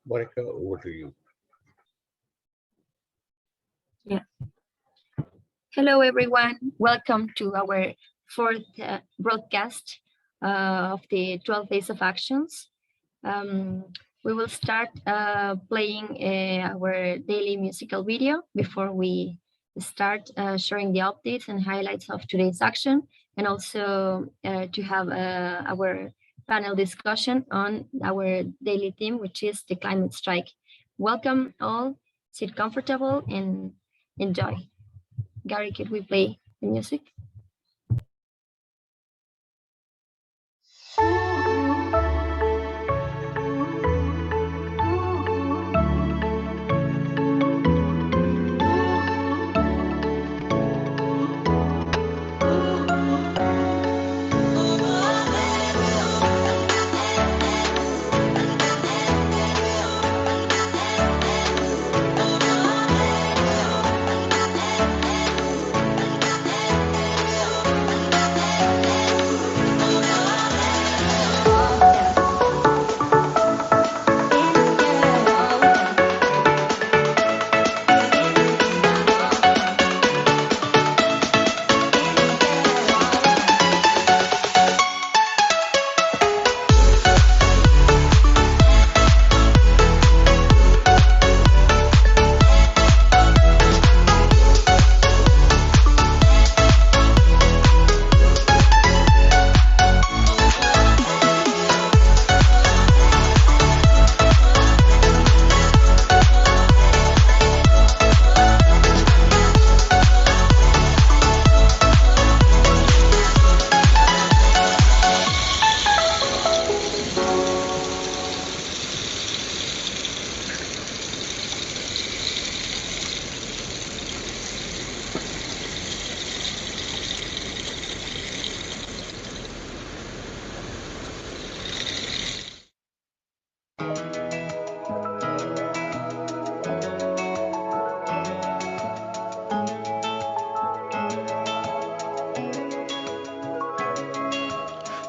Monica, over to you. Yeah. Hello, everyone. Welcome to our fourth broadcast of the 12 Days of Actions. Um, we will start playing our daily musical video before we start sharing the updates and highlights of today's action, and also to have our panel discussion on our daily theme, which is the climate strike. Welcome all, sit comfortable and enjoy. Gary, could we play the music?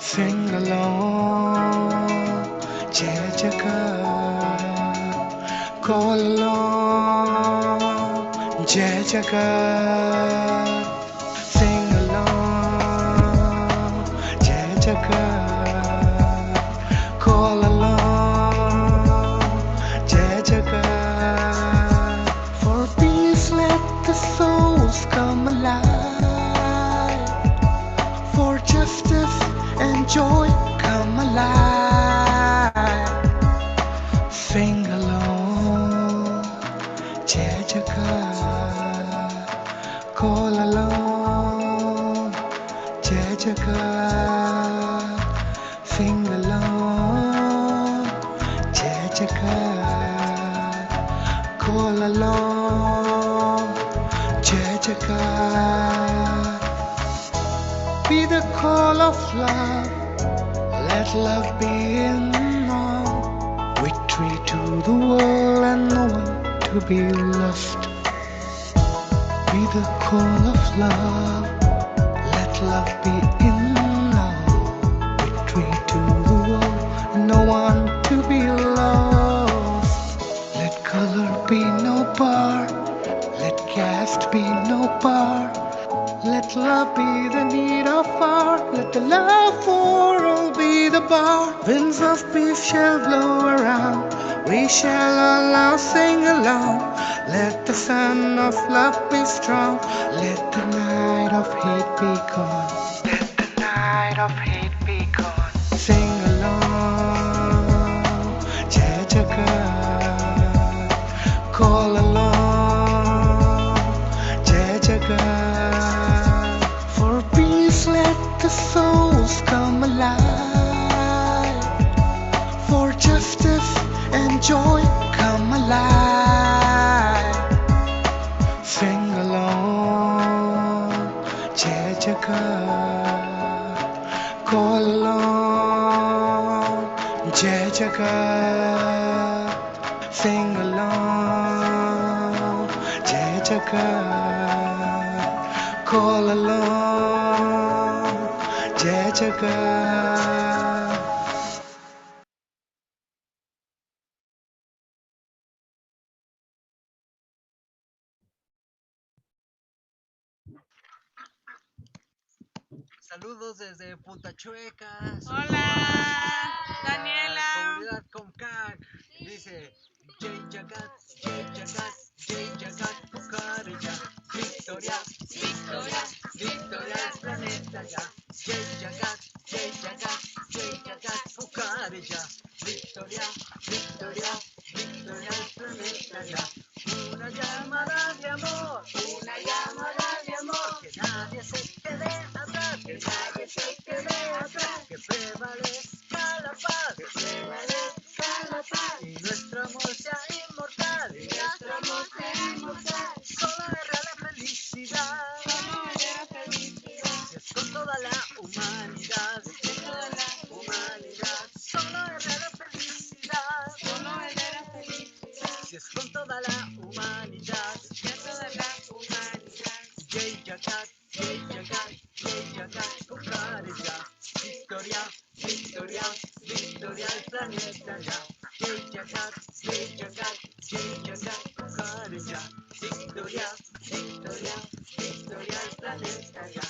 Sing along, Jai Jagat. Call along, Jai Jagat. Sing along, Jai Jagat. Call along, Jai Jagat. For peace, let the souls come alive. For justice and joy come alive. Sing along, Jai Jagat. Call along, Jai Jagat. Sing along, Jai Jagat. Call along, Jai Jagat. Be the call of love, let love be in all. Victory to the world and no one to be lost. Be the call of love, let love be in all. Victory to the world and no one to be lost. Let color be no bar, let caste be no bar. Let love be the need of our, let the love for all be the bar. Winds of peace shall blow around, we shall all now sing along. Let the sun of love be strong, let the night of hate be gone. Let the night of hate be gone. Sing along, Jai Jagat. Call along, Jai Jagat. Let the souls come alive. For justice and joy come alive. Sing along, Jai Jagat. Call along, Jai Jagat. Sing along, Jai Jagat. Call along, Jai Jagat. Saludos desde Punta Chueca. Hola, La Daniela. comunidad Comcac. Dice Jay Jagat, Jay Jagat, Jay Jagat, Pucarilla. Victoria, Victoria, Victoria el planeta ya. Jay Jagat, Jay Jagat, Jay Jagat, Pucarilla. Victoria, Victoria, Victoria el planeta ya. Una llamada de amor, una llamada de amor, que nadie se quede atrás, que nadie se quede atrás, que prevalezca la paz, que prevalezca la paz, y nuestro amor sea inmortal, y nuestro amor sea inmortal, solo era la felicidad, solo era felicidad, si es con toda la humanidad, si es con toda la humanidad, solo era la felicidad, solo era la felicidad, si es con toda la humanidad, si es toda la humanidad. Jay Jagat, Jay Jagat, Jay Jagat, Pucarilla. Victoria, Victoria, Victoria el planeta ya. Jay Jagat, Jay Jagat, Jay Jagat, Pucarilla. Victoria, Victoria, Victoria el planeta ya.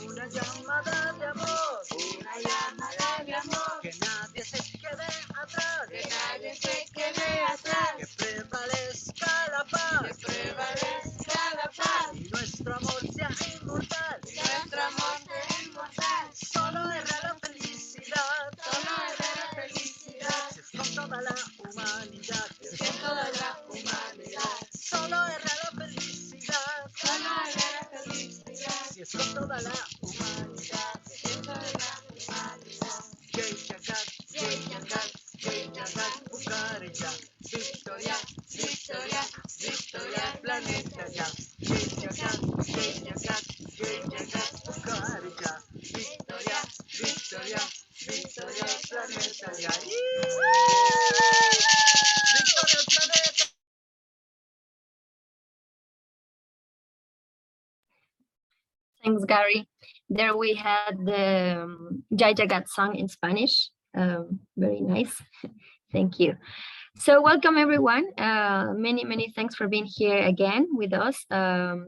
Una llamada de amor, una llamada de amor, que nadie se quede atrás, que nadie se quede atrás, que prevalezca la paz, que prevalezca la paz, y nuestro amor sea inmortal, y nuestro amor sea inmortal, solo era la felicidad, solo era la felicidad, si es con toda la humanidad, si es con toda la humanidad, solo era la felicidad, solo era la felicidad, si es con toda la humanidad, si es con toda la humanidad. Jay Jagat, Jay Jagat, Jay Jagat, Pucarilla. Victoria, Victoria, Victoria el planeta ya. Jay Jagat, Jay Jagat, Jay Jagat, Pucarilla. Victoria, Victoria, Victoria el planeta ya. Victoria el planeta. Thanks, Gary. There we had the Jai Jagat song in Spanish. Very nice. Thank you. So welcome everyone. Many thanks for being here again with us,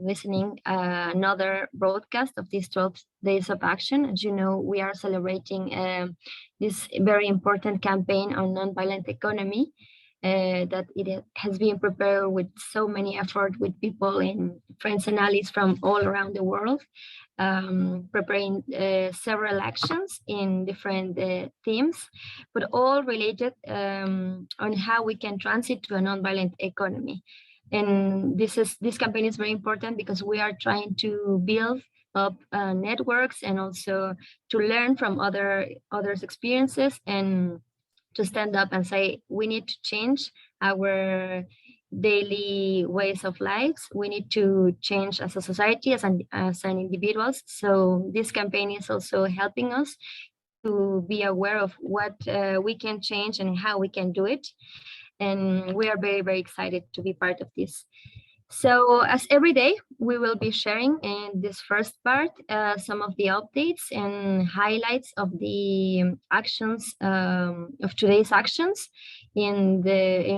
listening another broadcast of these 12 days of action. As you know, we are celebrating this very important campaign on nonviolent economy that it has been prepared with so many effort with people and friends and allies from all around the world, preparing several actions in different themes, but all related on how we can transit to a nonviolent economy. And this campaign is very important because we are trying to build up networks and also to learn from others' experiences and to stand up and say we need to change our daily ways of lives. We need to change as a society, as an individuals. So this campaign is also helping us to be aware of what we can change and how we can do it. And we are very excited to be part of this. So as every day, we will be sharing in this first part some of the updates and highlights of the actions of today's actions in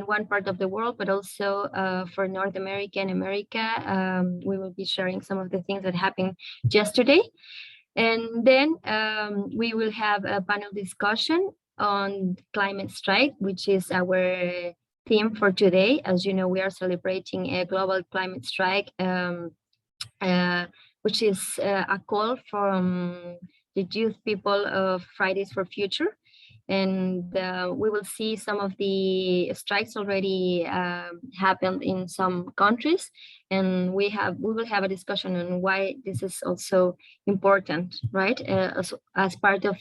one part of the world, but also for North America and America. We will be sharing some of the things that happened yesterday. And then we will have a panel discussion on climate strike, which is our theme for today. As you know, we are celebrating a global climate strike, which is a call from the youth people of Fridays for Future. And we will see some of the strikes already happened in some countries, and we will have a discussion on why this is also important, right? As part of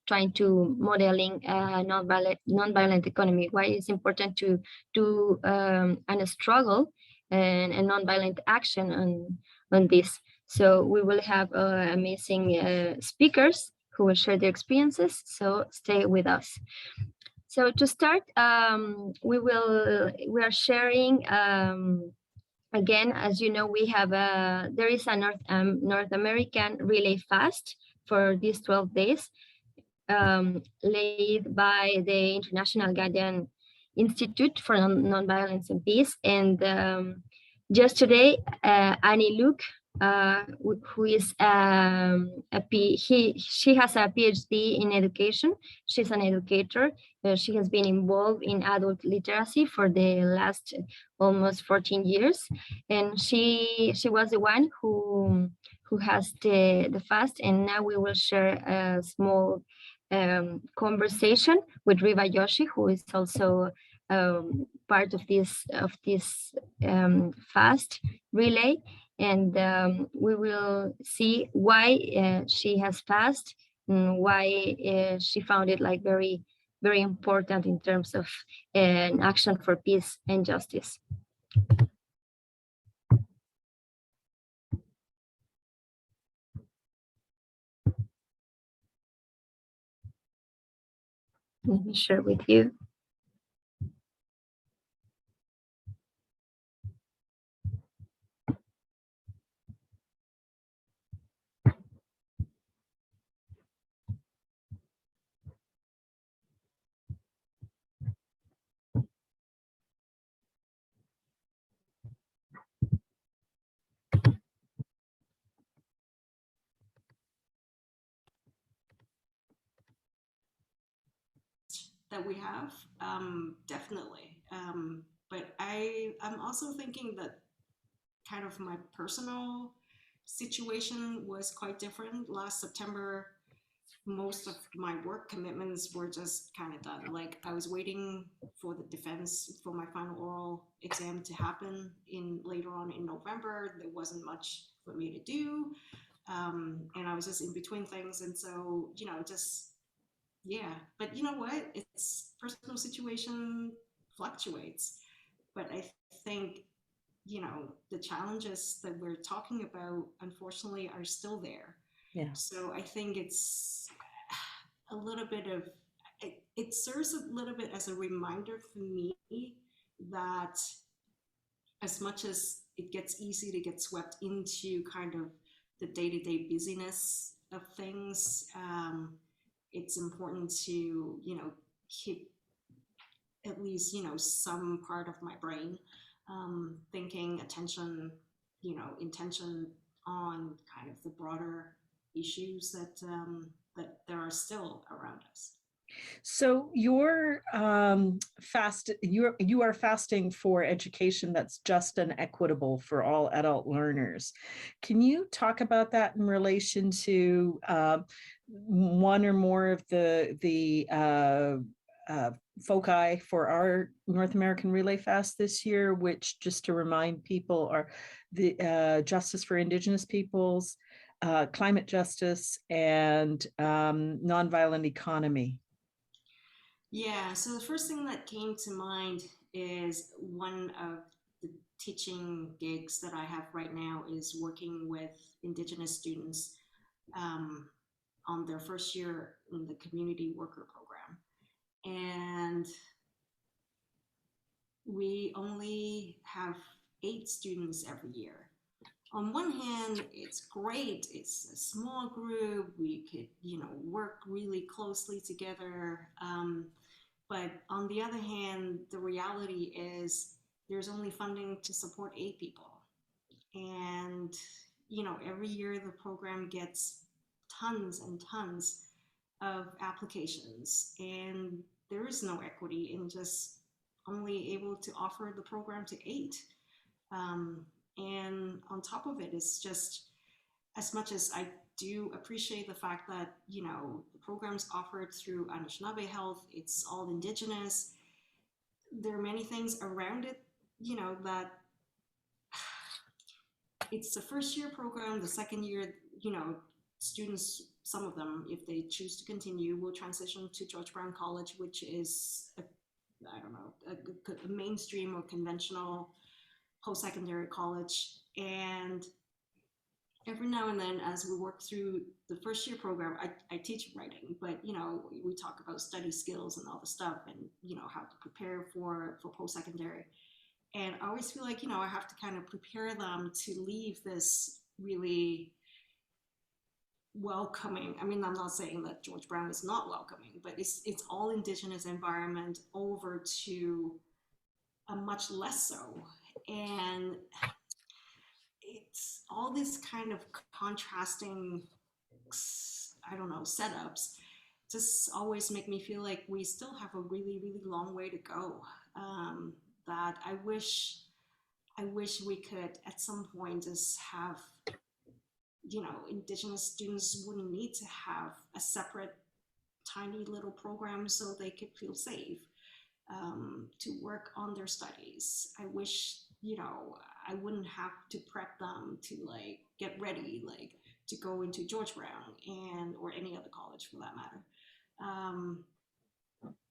trying to modeling a nonviolent economy, why it's important to do and a struggle and a nonviolent action on this. So we will have amazing speakers who will share their experiences. So stay with us. So to start, we are sharing again. As you know, we have there is a North American relay fast for these 12 days, led by the International Guardian Institute for Nonviolence and Peace. And yesterday, Annie Luke who is she has a PhD in education. She's an educator. She has been involved in adult literacy for the last almost 14 years, and she was the one who has the fast. And now we will share a small conversation with Riva Yoshi, who is also part of this fast relay, and we will see why she has passed and why she found it like very very important in terms of an action for peace and justice. Let me share with you. That we have, definitely. But I'm also thinking that kind of my personal situation was quite different. Last September, most of my work commitments were just kind of done. Like I was waiting for the defense for my final oral exam to happen in later on in November. There wasn't much for me to do. And I was just in between things. And so, just yeah, but you know what? It's personal situation fluctuates. But I think, the challenges that we're talking about, unfortunately, are still there. Yeah. So I think it's a little bit of, it serves a little bit as a reminder for me that as much as it gets easy to get swept into kind of the day-to-day busyness of things, it's important to keep at least some part of my brain thinking, attention, intention on kind of the broader issues that there are still around us. So you're you are fasting for education that's just and equitable for all adult learners. Can you talk about that in relation to one or more of the foci for our North American Relay Fast this year, which, just to remind people, are the justice for Indigenous peoples, climate justice, and nonviolent economy? Yeah, so the first thing that came to mind is one of the teaching gigs that I have right now is working with Indigenous students on their first year in the community worker program. And we only have 8 students every year. On one hand, it's great. It's a small group. We could, work really closely together. But on the other hand, the reality is there's only funding to support 8 people. And, every year the program gets tons and tons of applications, and there is no equity in just only able to offer the program to 8. And on top of it, it's just, as much as I do appreciate the fact that, the program's offered through Anishinaabe Health, it's all Indigenous, there are many things around it, that it's the first year program. The second year, students, some of them, if they choose to continue, will transition to George Brown College, which is, a mainstream or conventional post-secondary college. And every now and then, as we work through the first year program, I teach writing, but we talk about study skills and all the stuff, and how to prepare for post-secondary. And I always feel like I have to kind of prepare them to leave this really welcoming. I mean, I'm not saying that George Brown is not welcoming, but it's all Indigenous environment over to a much less so. And it's all this kind of contrasting, I don't know, setups just always make me feel like we still have a really, really long way to go. That I wish we could at some point just have, Indigenous students wouldn't need to have a separate tiny little program so they could feel safe to work on their studies. I wish, I wouldn't have to prep them to like get ready, like to go into George Brown or any other college for that matter.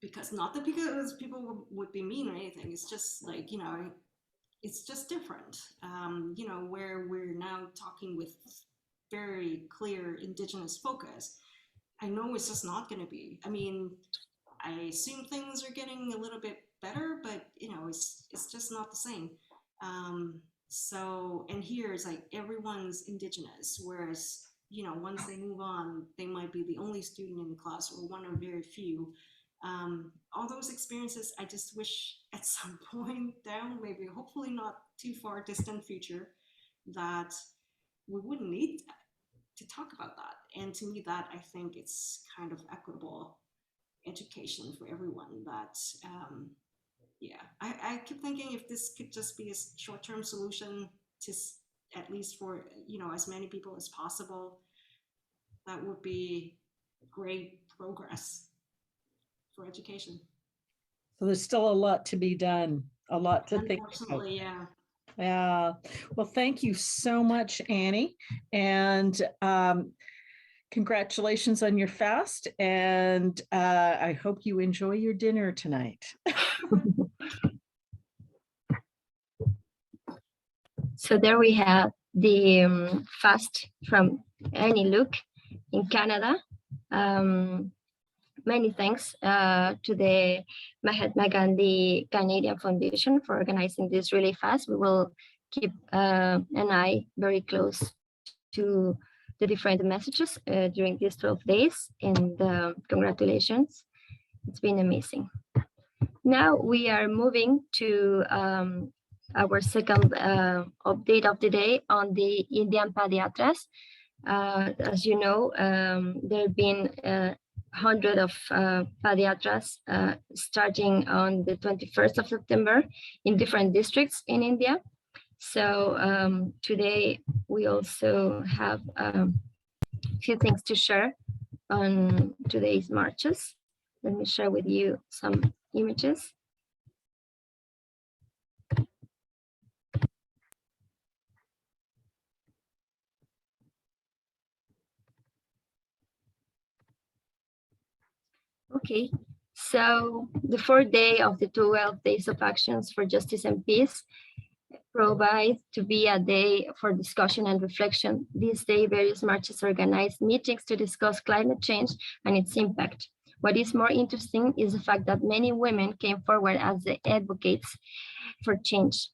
Because not that because people would be mean or anything, it's just like, it's just different. Where we're now talking with very clear Indigenous focus, I know it's just not going to be. I mean, I assume things are getting a little bit better, but it's just not the same. So, and here it's like everyone's Indigenous, whereas once they move on, they might be the only student in the class or one of very few. All those experiences, I just wish at some point down, maybe hopefully not too far distant future, that we wouldn't need to talk about that. And to me, that I think it's kind of equitable education for everyone. That I keep thinking if this could just be a short-term solution to at least for as many people as possible, that would be great progress for education. So there's still a lot to be done, a lot to think about. Unfortunately, yeah. Yeah. Well, thank you so much, Annie. And congratulations on your fast. And I hope you enjoy your dinner tonight. So there we have the fast from Annie Luke in Canada. Many thanks to the Mahatma Gandhi Canadian Foundation for organizing this really fast. We will keep an eye very close to the different messages during these 12 days, and congratulations. It's been amazing. Now we are moving to our second update of the day on the Indian pediatrics. As you know, there have been hundreds of pediatrics starting on the 21st of September in different districts in India. So today we also have a few things to share on today's marches. Let me share with you some images. Okay, so the fourth day of the 12 days of actions for justice and peace provides to be a day for discussion and reflection. This day, various marches organize meetings to discuss climate change and its impact. What is more interesting is the fact that many women came forward as the advocates for change.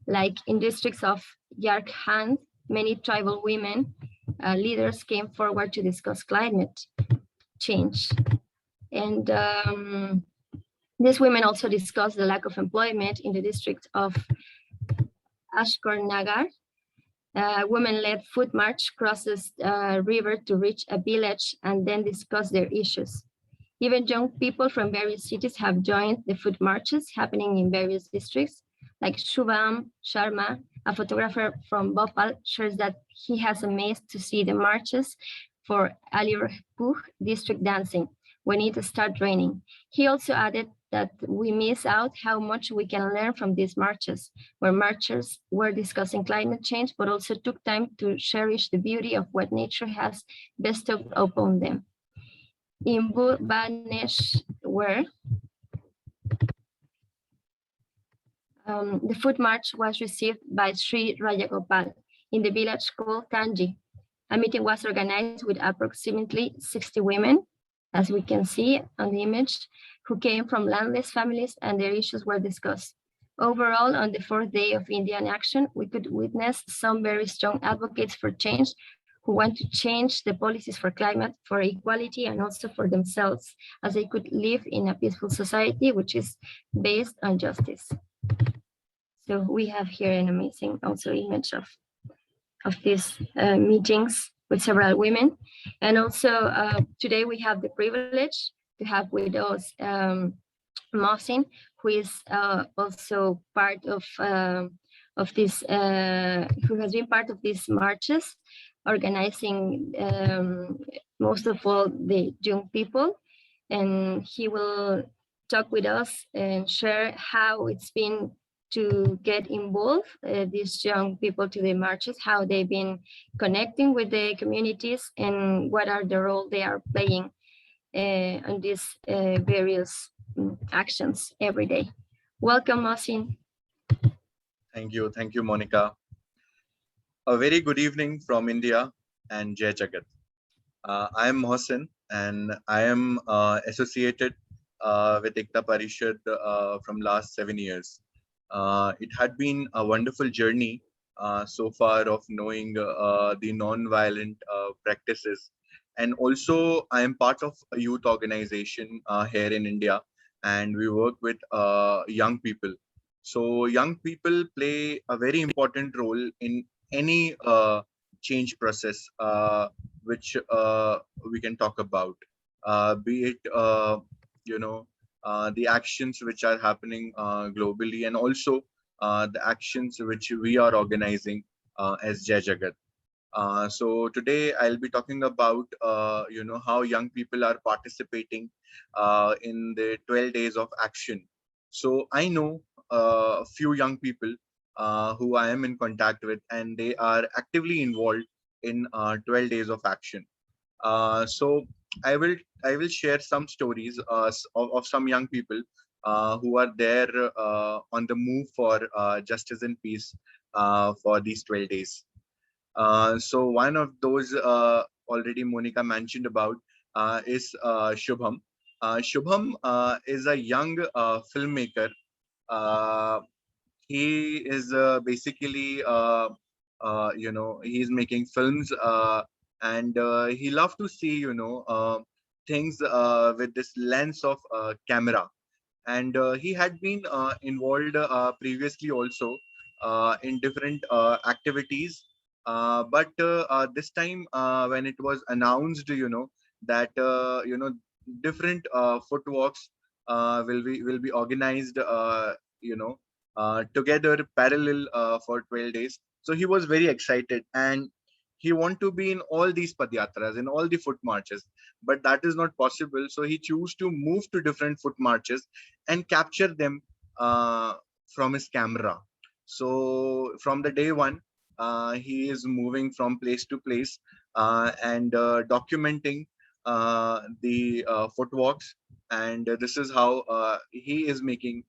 Like in districts of Jharkhand, many tribal women leaders came forward to discuss climate change. And these women also discussed the lack of employment in the district of Ashkar Nagar. Women-led foot march crosses a river to reach a village and then discuss their issues. Even young people from various cities have joined the foot marches happening in various districts. Like Shubham Sharma, a photographer from Bhopal, shares that he has amazed to see the marches for Alirpur district dancing when it started raining. He also added that we miss out how much we can learn from these marches, where marchers were discussing climate change, but also took time to cherish the beauty of what nature has bestowed upon them. In Bhubaneswar, the foot march was received by Sri Rajagopal in the village called Kanji. A meeting was organized with approximately 60 women, as we can see on the image, who came from landless families, and their issues were discussed. Overall, on the fourth day of Indian action, we could witness some very strong advocates for change who want to change the policies for climate, for equality, and also for themselves, as they could live in a peaceful society which is based on justice. So we have here an amazing also image of these meetings with several women. And also today we have the privilege to have with us Mohsin, who is also part of this, who has been part of these marches, organizing most of all the young people, and he will talk with us and share how it's been to get involved these young people to the marches, how they've been connecting with the communities, and what are the role they are playing on these various actions every day. Welcome, Mohsin. Thank you, Monica. A very good evening from India and Jai Jagat. I am Mohsin and I am associated with Ekta Parishad from last 7 years. It had been a wonderful journey so far of knowing the non-violent practices. And also I am part of a youth organization here in India, and we work with young people. So young people play a very important role in any change process which we can talk about, be it the actions which are happening globally, and also the actions which we are organizing as Jai Jagat. So today I'll be talking about how young people are participating in the 12 days of action. So I know a few young people who I am in contact with, and they are actively involved in 12 days of action. So I will share some stories of some young people who are there on the move for justice and peace for these 12 days. So one of those already Monica mentioned about is Shubham. Shubham is a young filmmaker. Uh, he is basically he's making films, and he loves to see things with this lens of camera. And he had been involved previously also in different activities, but this time when it was announced that different foot walks will be organized together parallel for 12 days. So he was very excited, and he want to be in all these padyatras, in all the foot marches, but that is not possible. So he chose to move to different foot marches and capture them from his camera. So from the day one, he is moving from place to place and documenting the footwalks, and this is how he is making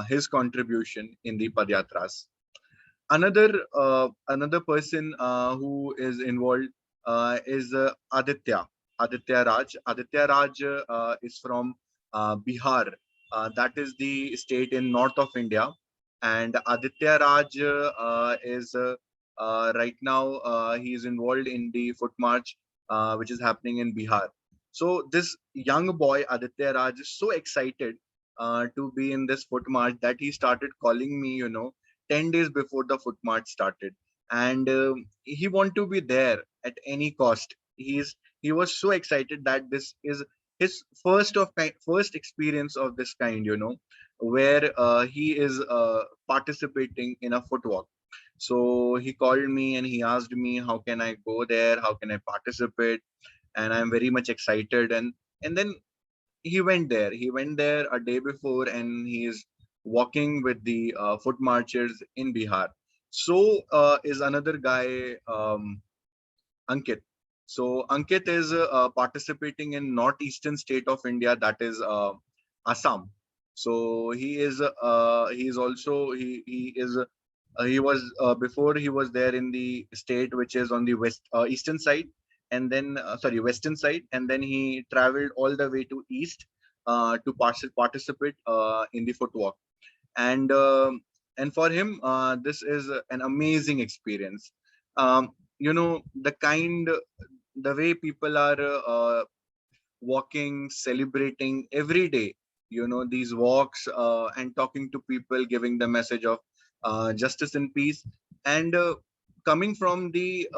his contribution in the padyatras. Another person who is involved is Aditya Raj. Aditya Raj is from Bihar. That is the state in north of India. And Aditya Raj is right now he is involved in the foot march which is happening in Bihar. So this young boy Aditya Raj is so excited to be in this foot march that he started calling me, 10 days before the foot march started, and he want to be there at any cost. He was so excited that this is his first experience of this kind, where he is participating in a foot walk. So he called me and he asked me, how can I go there, how can I participate? And I'm very much excited. And then he went there a day before, and he is walking with the foot marchers in Bihar. So is another guy, Ankit. So Ankit is participating in northeastern state of India, that is Assam. So he is also he is he was before he was there in the state which is on the eastern side, and then sorry, western side, and then he traveled all the way to east to participate in the footwalk. And um, and for him this is an amazing experience. The way people are walking, celebrating every day, these walks and talking to people, giving the message of justice and peace. And coming from the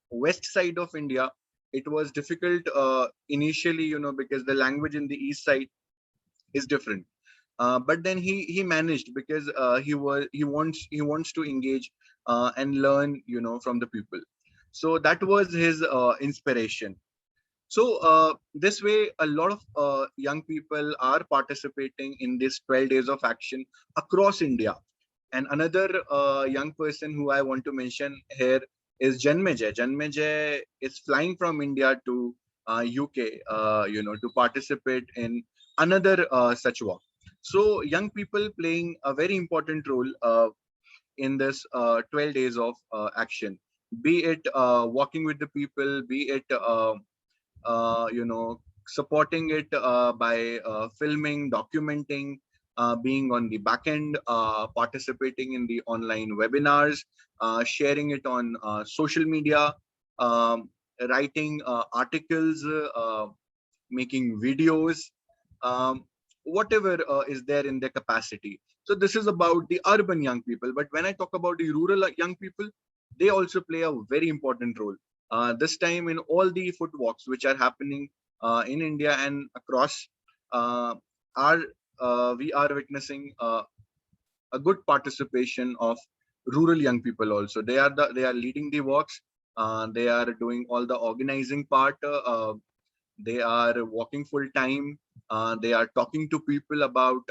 west side of India, it was difficult initially, because the language in the east side is different. But then he managed, because he wants to engage and learn, from the people. So that was his inspiration. So this way, a lot of young people are participating in this 12 days of action across India. And another young person who I want to mention here is Janmejay. Janmejay is flying from India to UK, to participate in another such walk. So young people playing a very important role in this 12 days of action. Be it walking with the people, be it supporting it by filming, documenting, being on the back end, participating in the online webinars, sharing it on social media, um, writing articles, making videos, um, whatever is there in their capacity. So this is about the urban young people. But when I talk about the rural young people, they also play a very important role. This time, in all the foot walks which are happening in India and across, uh, are we are witnessing a good participation of rural young people also. They are leading the walks. They are doing all the organizing part. They are working full time. They are talking to people about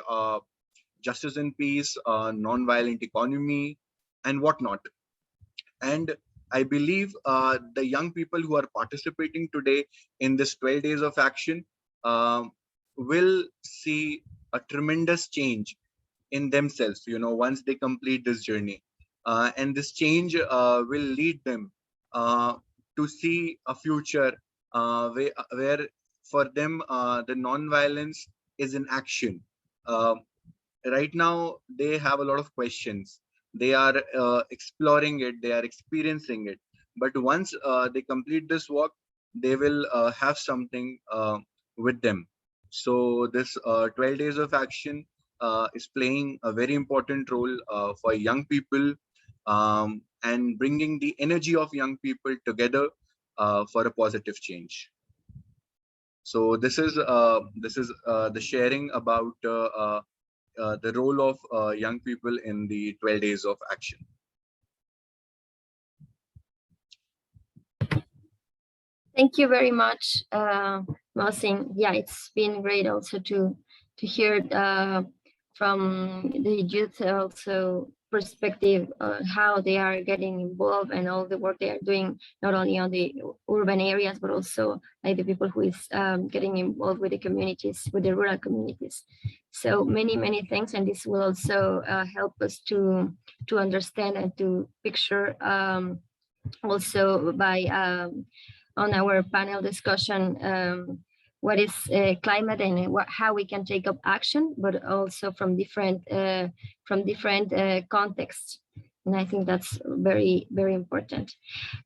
justice and peace, non-violent economy, and whatnot. And I believe the young people who are participating today in this 12 days of action will see a tremendous change in themselves, once they complete this journey. And this change will lead them uh, to see a future where for them the non-violence is in action. Um right now they have a lot of questions. They are exploring it, they are experiencing it, but once they complete this work, they will have something with them. So this 12 days of action is playing a very important role for young people, and bringing the energy of young people together for a positive change. So this is the sharing about the role of young people in the 12 days of action. Thank you very much, Mohsin. Yeah, it's been great also to hear from the youth also perspective how they are getting involved and all the work they are doing, not only on the urban areas, but also like the people who is getting involved with the communities, with the rural communities. So many thanks, and this will also help us to understand and to picture also by on our panel discussion what is climate and how we can take up action, but also from different contexts. And I think that's very important.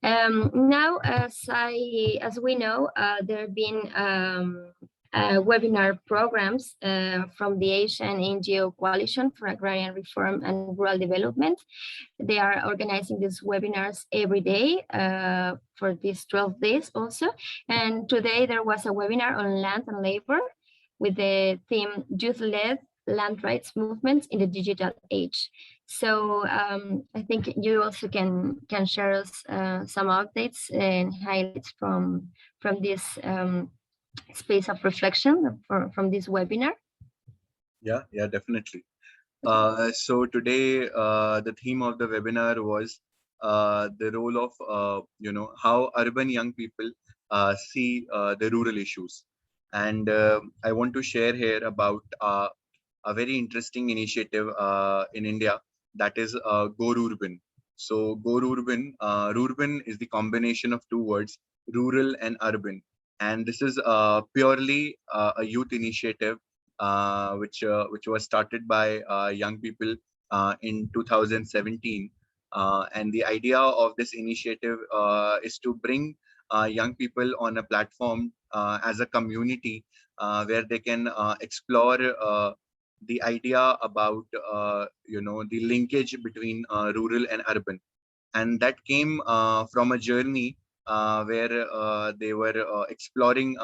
Now, as we know, there have been webinar programs from the Asian NGO Coalition for Agrarian Reform and Rural Development. They are organizing these webinars every day for these 12 days also. And today there was a webinar on land and labor with the theme Youth-Led Land Rights Movements in the Digital Age. So I think you also can share us some updates and highlights from this space of reflection from this webinar. Yeah, definitely. So today the theme of the webinar was the role of how urban young people see the rural issues. And I want to share here about a very interesting initiative in India, that is Go Urban. So Go Urban, Urban is the combination of two words, rural and urban. And this is purely a youth initiative which was started by young people in 2017. And the idea of this initiative is to bring young people on a platform as a community where they can explore the idea about the linkage between rural and urban. and that came from a journey where they were exploring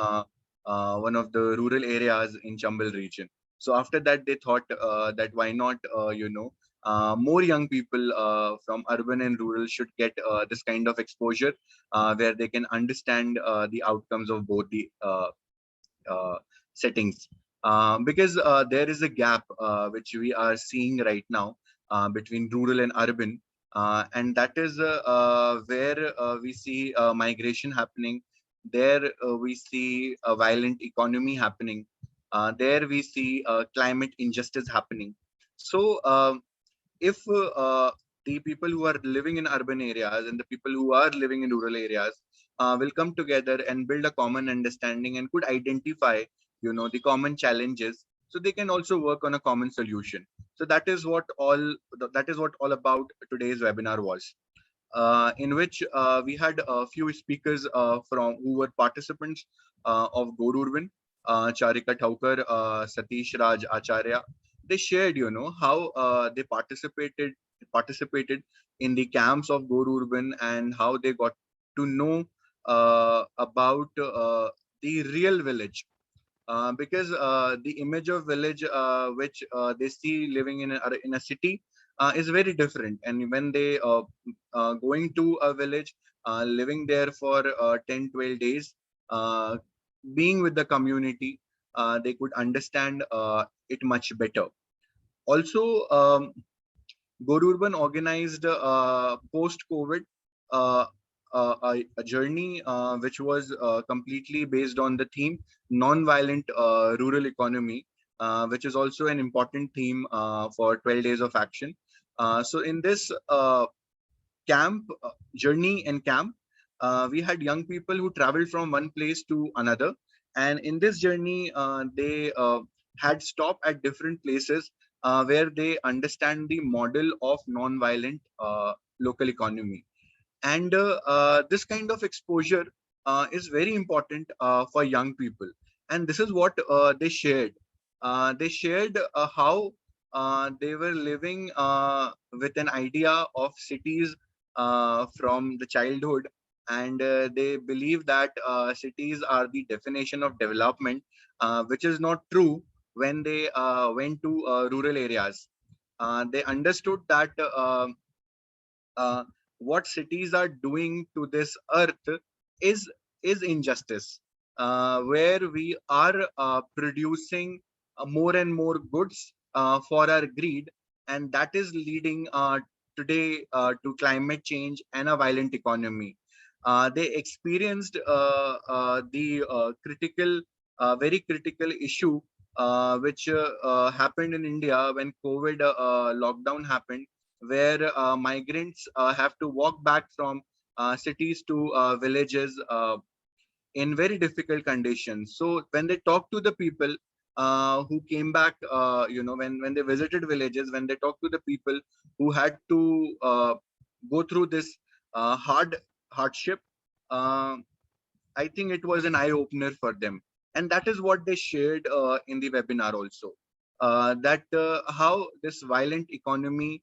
one of the rural areas in Chambal region. So after that, they thought that why not, more young people from urban and rural should get this kind of exposure where they can understand the outcomes of both the uh, settings. Because there is a gap which we are seeing right now between rural and urban, and that is where we see migration happening. There we see a violent economy happening. There we see climate injustice happening. So if the people who are living in urban areas and the people who are living in rural areas will come together and build a common understanding and could identify, the common challenges, so they can also work on a common solution. So that is what all about today's webinar was, in which we had a few speakers from who were participants of Go Urban, Charika Thaukar, Satish Raj Acharya. They shared, how they participated in the camps of Go Urban and how they got to know about the real village, because the image of village which they see living in a city is very different. And when they going to a village, living there for 10 12 days, uh, being with the community, they could understand it much better. Also, Go Urban organized post-COVID uh, a journey which was completely based on the theme non-violent rural economy, which is also an important theme for 12 days of action. So in this camp, journey and camp, we had young people who traveled from one place to another, and in this journey they had stopped at different places where they understand the model of non-violent local economy. And this kind of exposure is very important for young people, and this is what they shared how they were living with an idea of cities from the childhood, and they believe that cities are the definition of development, which is not true. When they went to rural areas, they understood that uh, what cities are doing to this earth is is injustice, where we are producing more and more goods for our greed, and that is leading today to climate change and a violent economy. They experienced the very critical issue which happened in India when COVID lockdown happened, where migrants have to walk back from cities to villages in very difficult conditions. So when they talk to the people who came back, when they visited villages, when they talk to the people who had to go through this hardship, uh, I think it was an eye opener for them. And that is what they shared in the webinar also. That how this violent economy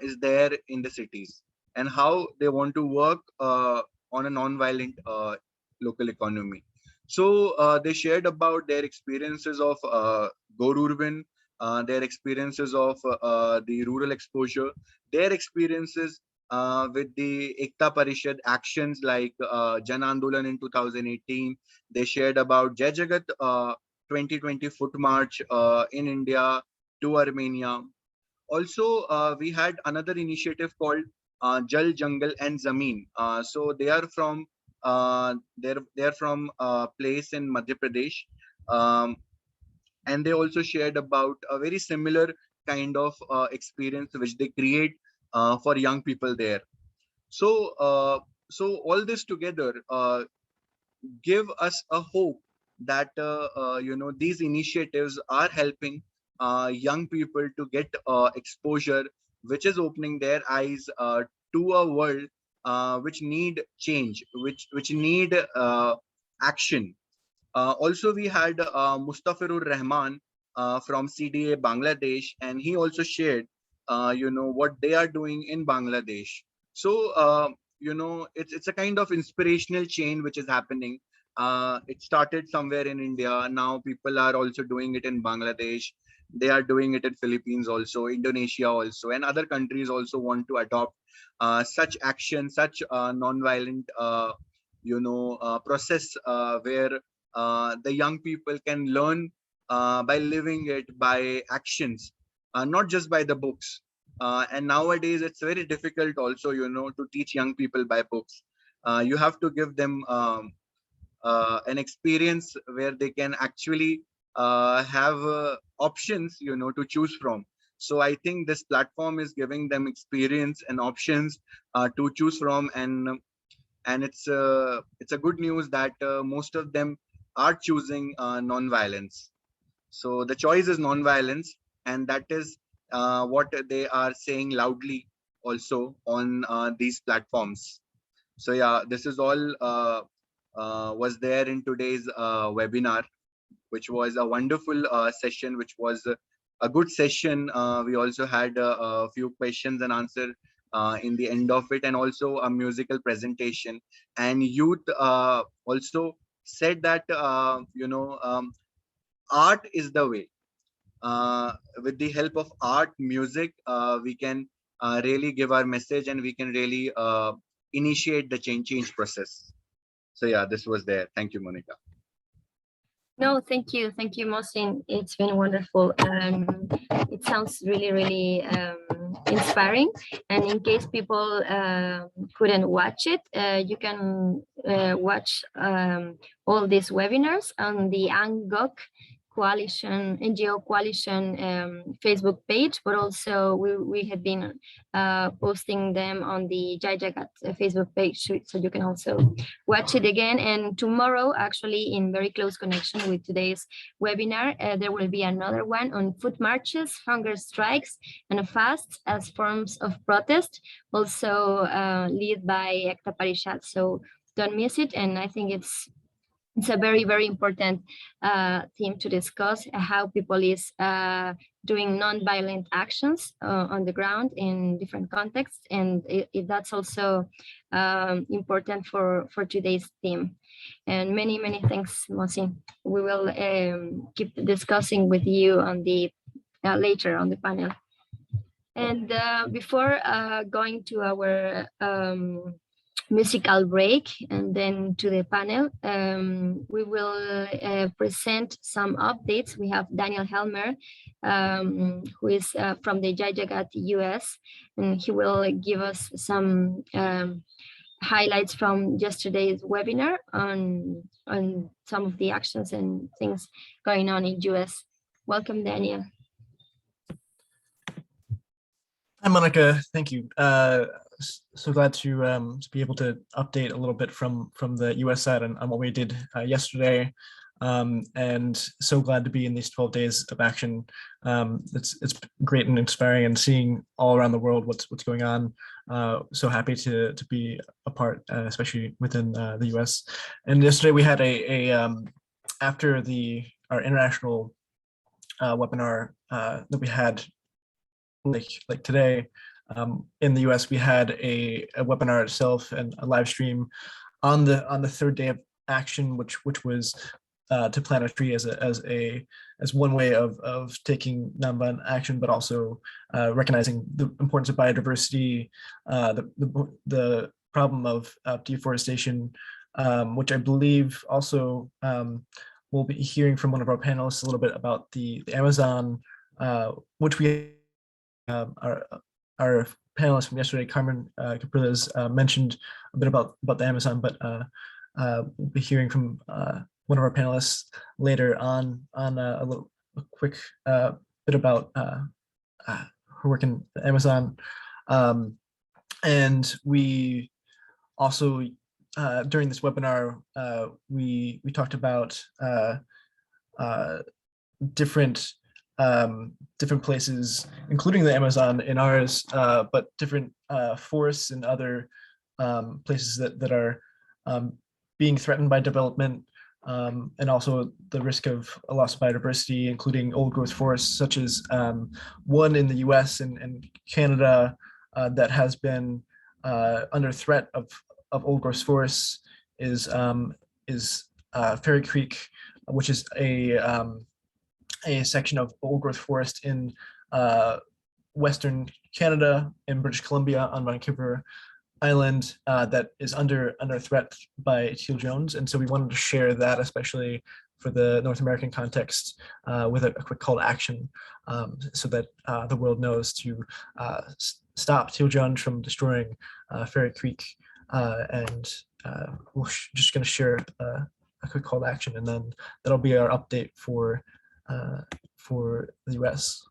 is there in the cities, and how they want to work on a non-violent local economy. So they shared about their experiences of Go Urban, their experiences of the rural exposure, their experiences with the Ekta Parishad actions like Jan Andolan in 2018. They shared about Jai Jagat 2020 foot march in India to Armenia. Also, we had another initiative called Jal, Jungle, and Zameen. So they're from a place in Madhya Pradesh, um, and they also shared about a very similar kind of experience which they create for young people there. So, all this together give us a hope that these initiatives are helping young people to get exposure, which is opening their eyes to a world which need change, which need action. Also, we had Mustafirur Rahman from CDA Bangladesh, and he also shared, what they are doing in Bangladesh. So it's a kind of inspirational chain which is happening. It started somewhere in India. Now people are also doing it in Bangladesh. They are doing it in Philippines also, Indonesia also, and other countries also want to adopt such action, such non-violent process where the young people can learn by living it, by actions, not just by the books. And nowadays it's very difficult also, to teach young people by books. You have to give them an experience where they can actually have options, to choose from. So I think this platform is giving them experience and options to choose from, and it's a good news that most of them are choosing non-violence. So the choice is non-violence, and that is what they are saying loudly also on these platforms. So yeah, this is all was there in today's webinar, which was a wonderful session, which was a good session. We also had a few questions and answer in the end of it, and also a musical presentation. And youth also said that art is the way. With the help of art, music, we can really give our message, and we can really initiate the change process. So yeah, this was there. Thank you, Monica. No, thank you, Mohsin. It's been wonderful. It sounds really inspiring. And in case people couldn't watch it, you can watch all these webinars on the NGO Coalition Facebook page, but also we have been posting them on the Jagat Facebook page, so you can also watch it again. And tomorrow, actually, in very close connection with today's webinar, there will be another one on food marches, hunger strikes, and fasts as forms of protest, also led by capacitates. So don't miss it. And I think it's a very important theme to discuss, how people is doing non-violent actions on the ground in different contexts, and that's also important for today's theme. And many thanks, Mohsin. We will keep discussing with you on the later on the panel. And before going to our musical break and then to the panel, we will present some updates. We have Daniel Helmer, who is from the Jagat US, and he will give us some highlights from yesterday's webinar on some of the actions and things going on in US. Welcome, Daniel. Hi, Monica. Thank you. So glad to be able to update a little bit from the US side on what we did yesterday, and so glad to be in these 12 days of action. It's great and inspiring, and seeing all around the world what's going on. So happy to be a part, especially within the US. And yesterday we had after our international webinar that we had like today. In the US, we had a webinar itself and a live stream on the third day of action, which was to plant a tree as one way of taking nonviolent action, but also recognizing the importance of biodiversity, the problem of deforestation, which I believe also we'll be hearing from one of our panelists a little bit about the Amazon, which we our panelist from yesterday, Carmen Capriles, mentioned a bit about the Amazon, but we'll be hearing from one of our panelists later on a quick bit about her work in the Amazon. And we also, during this webinar, we talked about different places, including the Amazon in ours, but different forests and other places that are being threatened by development, and also the risk of a loss of biodiversity, including old growth forests, such as one in the US and Canada that has been under threat of old growth forests is Fairy Creek, which is a section of old growth forest in Western Canada, in British Columbia, on Vancouver Island, that is under threat by teal drones. And so we wanted to share that, especially for the North American context, with a quick call to action, so that the world knows to stop teal drones from destroying Fairy Creek. And we're just going to share a quick call to action, and then that'll be our update for the US.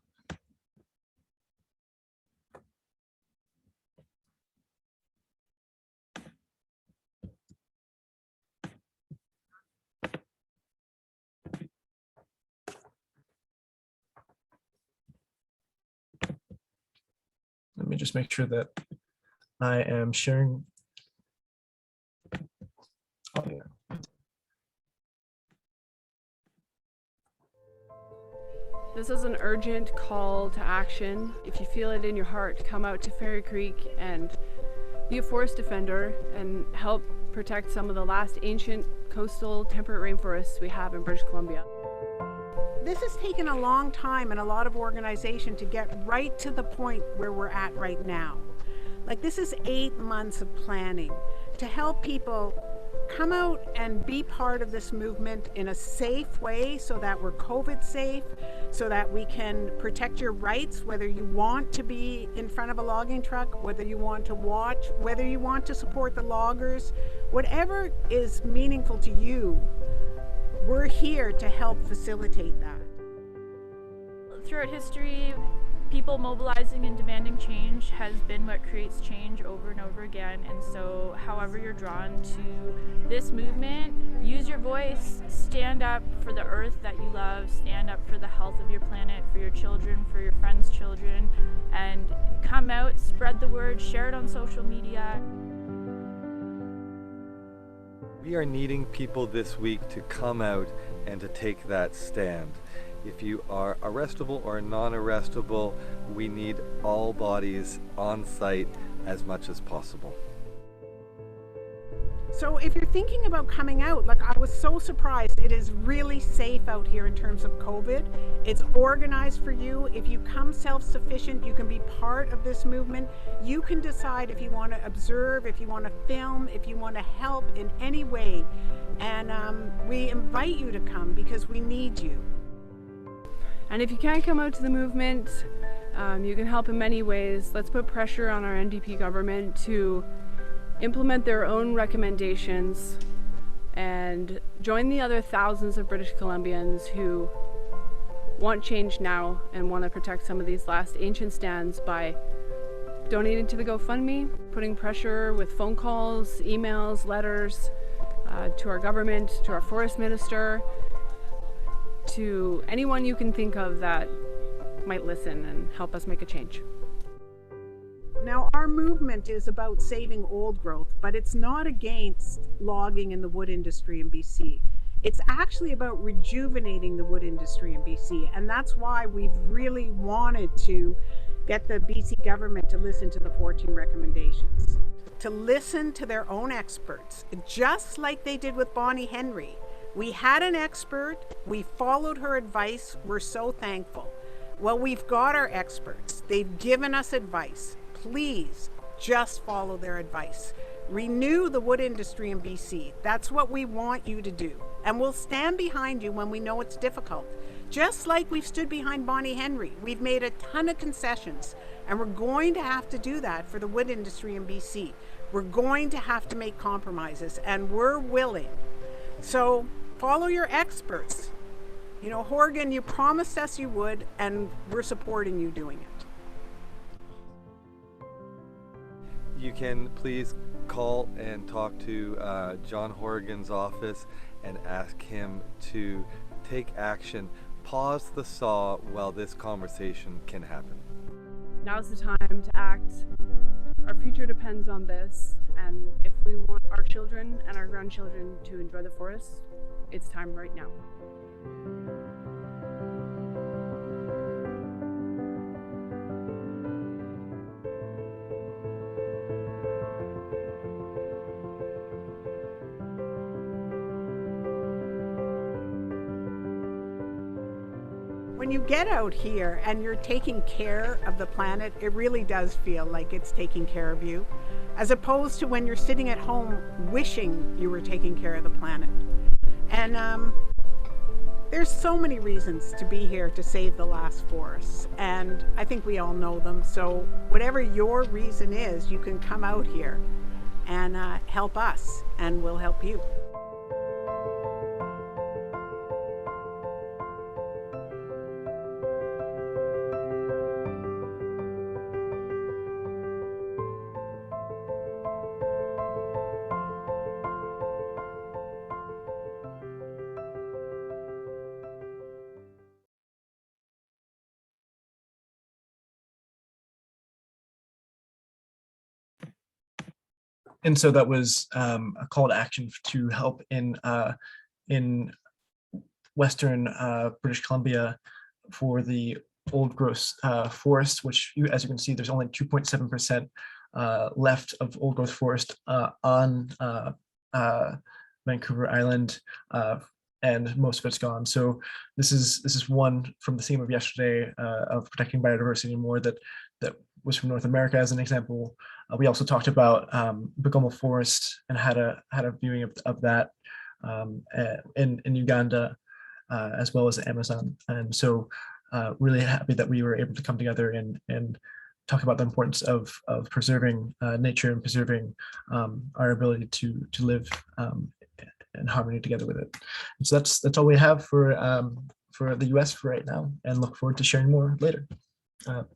Let me just make sure that I am sharing. Oh, yeah. This is an urgent call to action. If you feel it in your heart, come out to Fairy Creek and be a forest defender and help protect some of the last ancient coastal temperate rainforests we have in British Columbia. This has taken a long time and a lot of organization to get right to the point where we're at right now. Like, this is 8 months of planning to help people come out and be part of this movement in a safe way, so that we're COVID safe, so that we can protect your rights, whether you want to be in front of a logging truck, whether you want to watch, whether you want to support the loggers, whatever is meaningful to you, we're here to help facilitate that. Throughout history, people mobilizing and demanding change has been what creates change over and over again. And so however you're drawn to this movement, use your voice, stand up for the earth that you love, stand up for the health of your planet, for your children, for your friends' children, and come out, spread the word, share it on social media. We are needing people this week to come out and to take that stand. If you are arrestable or non-arrestable, we need all bodies on site as much as possible. So if you're thinking about coming out, like, I was so surprised, it is really safe out here in terms of COVID. It's organized for you. If you come self-sufficient, you can be part of this movement. You can decide if you want to observe, if you want to film, if you want to help in any way. And we invite you to come because we need you. And if you can't come out to the movement, you can help in many ways. Let's put pressure on our NDP government to implement their own recommendations and join the other thousands of British Columbians who want change now and want to protect some of these last ancient stands by donating to the GoFundMe, putting pressure with phone calls, emails, letters to our government, to our forest minister, to anyone you can think of that might listen and help us make a change. Now, our movement is about saving old growth, but it's not against logging in the wood industry in BC. It's actually about rejuvenating the wood industry in BC, and that's why we've really wanted to get the BC government to listen to the 14 recommendations, to listen to their own experts, just like they did with Bonnie Henry. We had an expert, we followed her advice, we're so thankful. Well, we've got our experts, they've given us advice. Please just follow their advice. Renew the wood industry in BC. That's what we want you to do. And we'll stand behind you when we know it's difficult. Just like we've stood behind Bonnie Henry. We've made a ton of concessions, and we're going to have to do that for the wood industry in BC. We're going to have to make compromises, and we're willing. So follow your experts. You know, Horgan, you promised us you would, and we're supporting you doing it. You can please call and talk to John Horgan's office and ask him to take action. Pause the saw while this conversation can happen. Now's the time to act. Our future depends on this, and if we want our children and our grandchildren to enjoy the forest, it's time right now. when you get out here and you're taking care of the planet, it really does feel like it's taking care of you, as opposed to when you're sitting at home wishing you were taking care of the planet. And there's so many reasons to be here to save the last forests, and I think we all know them. So whatever your reason is, you can come out here and help us, and we'll help you. And so that was a call to action to help in Western British Columbia for the old growth forest, which, as you can see, there's only 2.7% left of old growth forest on Vancouver Island, and most of it's gone. So this is one from the theme of yesterday of protecting biodiversity and more that was from North America as an example. We also talked about Bugoma Forest and had a viewing of that in Uganda, as well as Amazon. And so really happy that we were able to come together and talk about the importance of preserving nature and preserving our ability to live in harmony together with it. And so that's all we have for the US for right now, and look forward to sharing more later.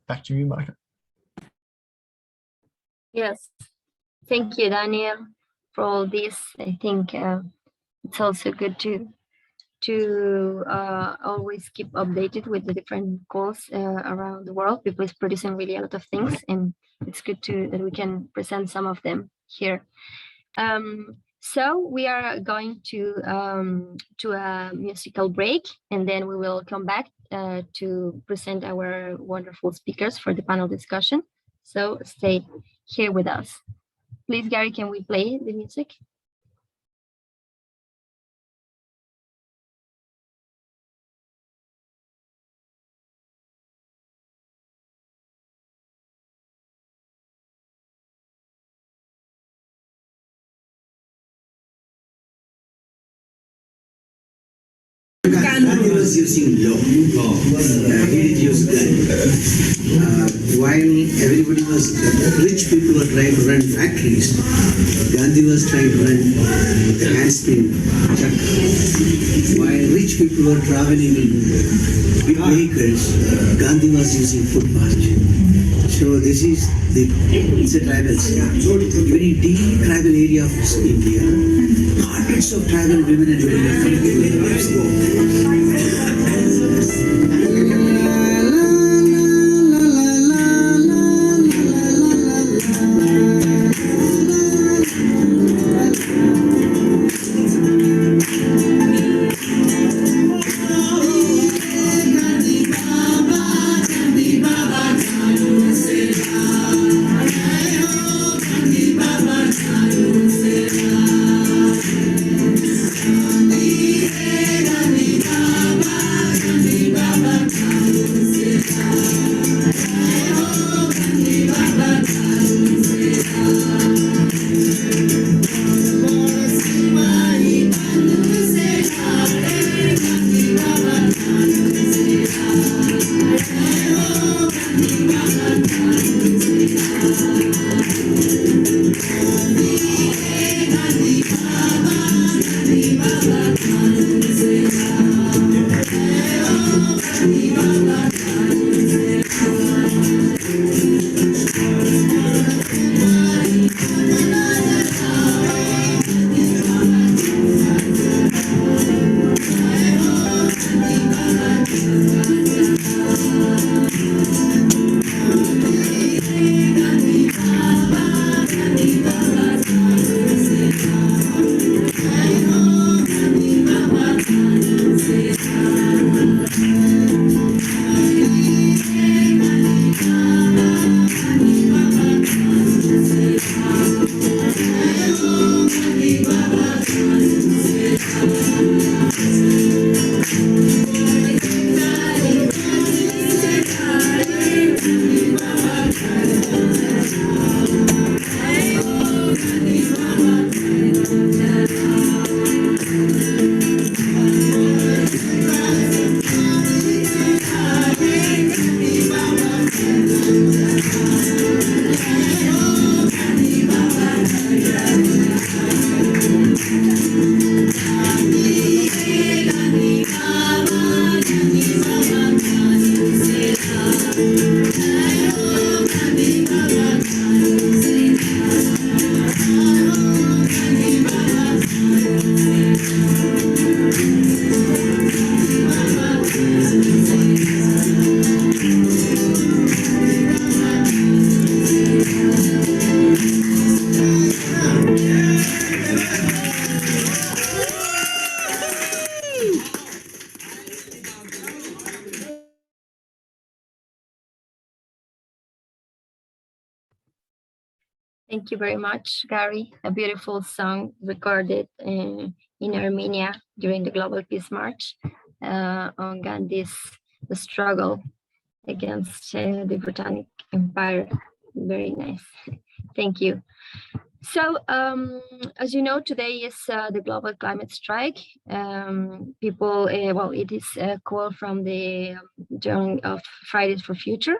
Back to you, Monica. Yes, thank you, Daniel, for all this. I think it's also good to always keep updated with the different goals around the world. People is producing really a lot of things, and it's good that we can present some of them here. So we are going to a musical break, and then we will come back to present our wonderful speakers for the panel discussion. So stay here with us. Please, Gary, can we play the music? Gandhi was using law. He did use gun. While everybody was, rich people were trying to run factories, Gandhi was trying to run the handspin chuck. While rich people were traveling in big vehicles, Gandhi was using footpath. So this is it's a tribal state. Very deep tribal area of India. Hundreds of tribal women and men Baba Thank you very much, Gary. A beautiful song recorded in Armenia during the Global Peace March on Gandhi's the struggle against the Britannic Empire. Very nice. Thank you. So, as you know, today is the global climate strike. People, well, it is a call from the joining of Fridays for Future,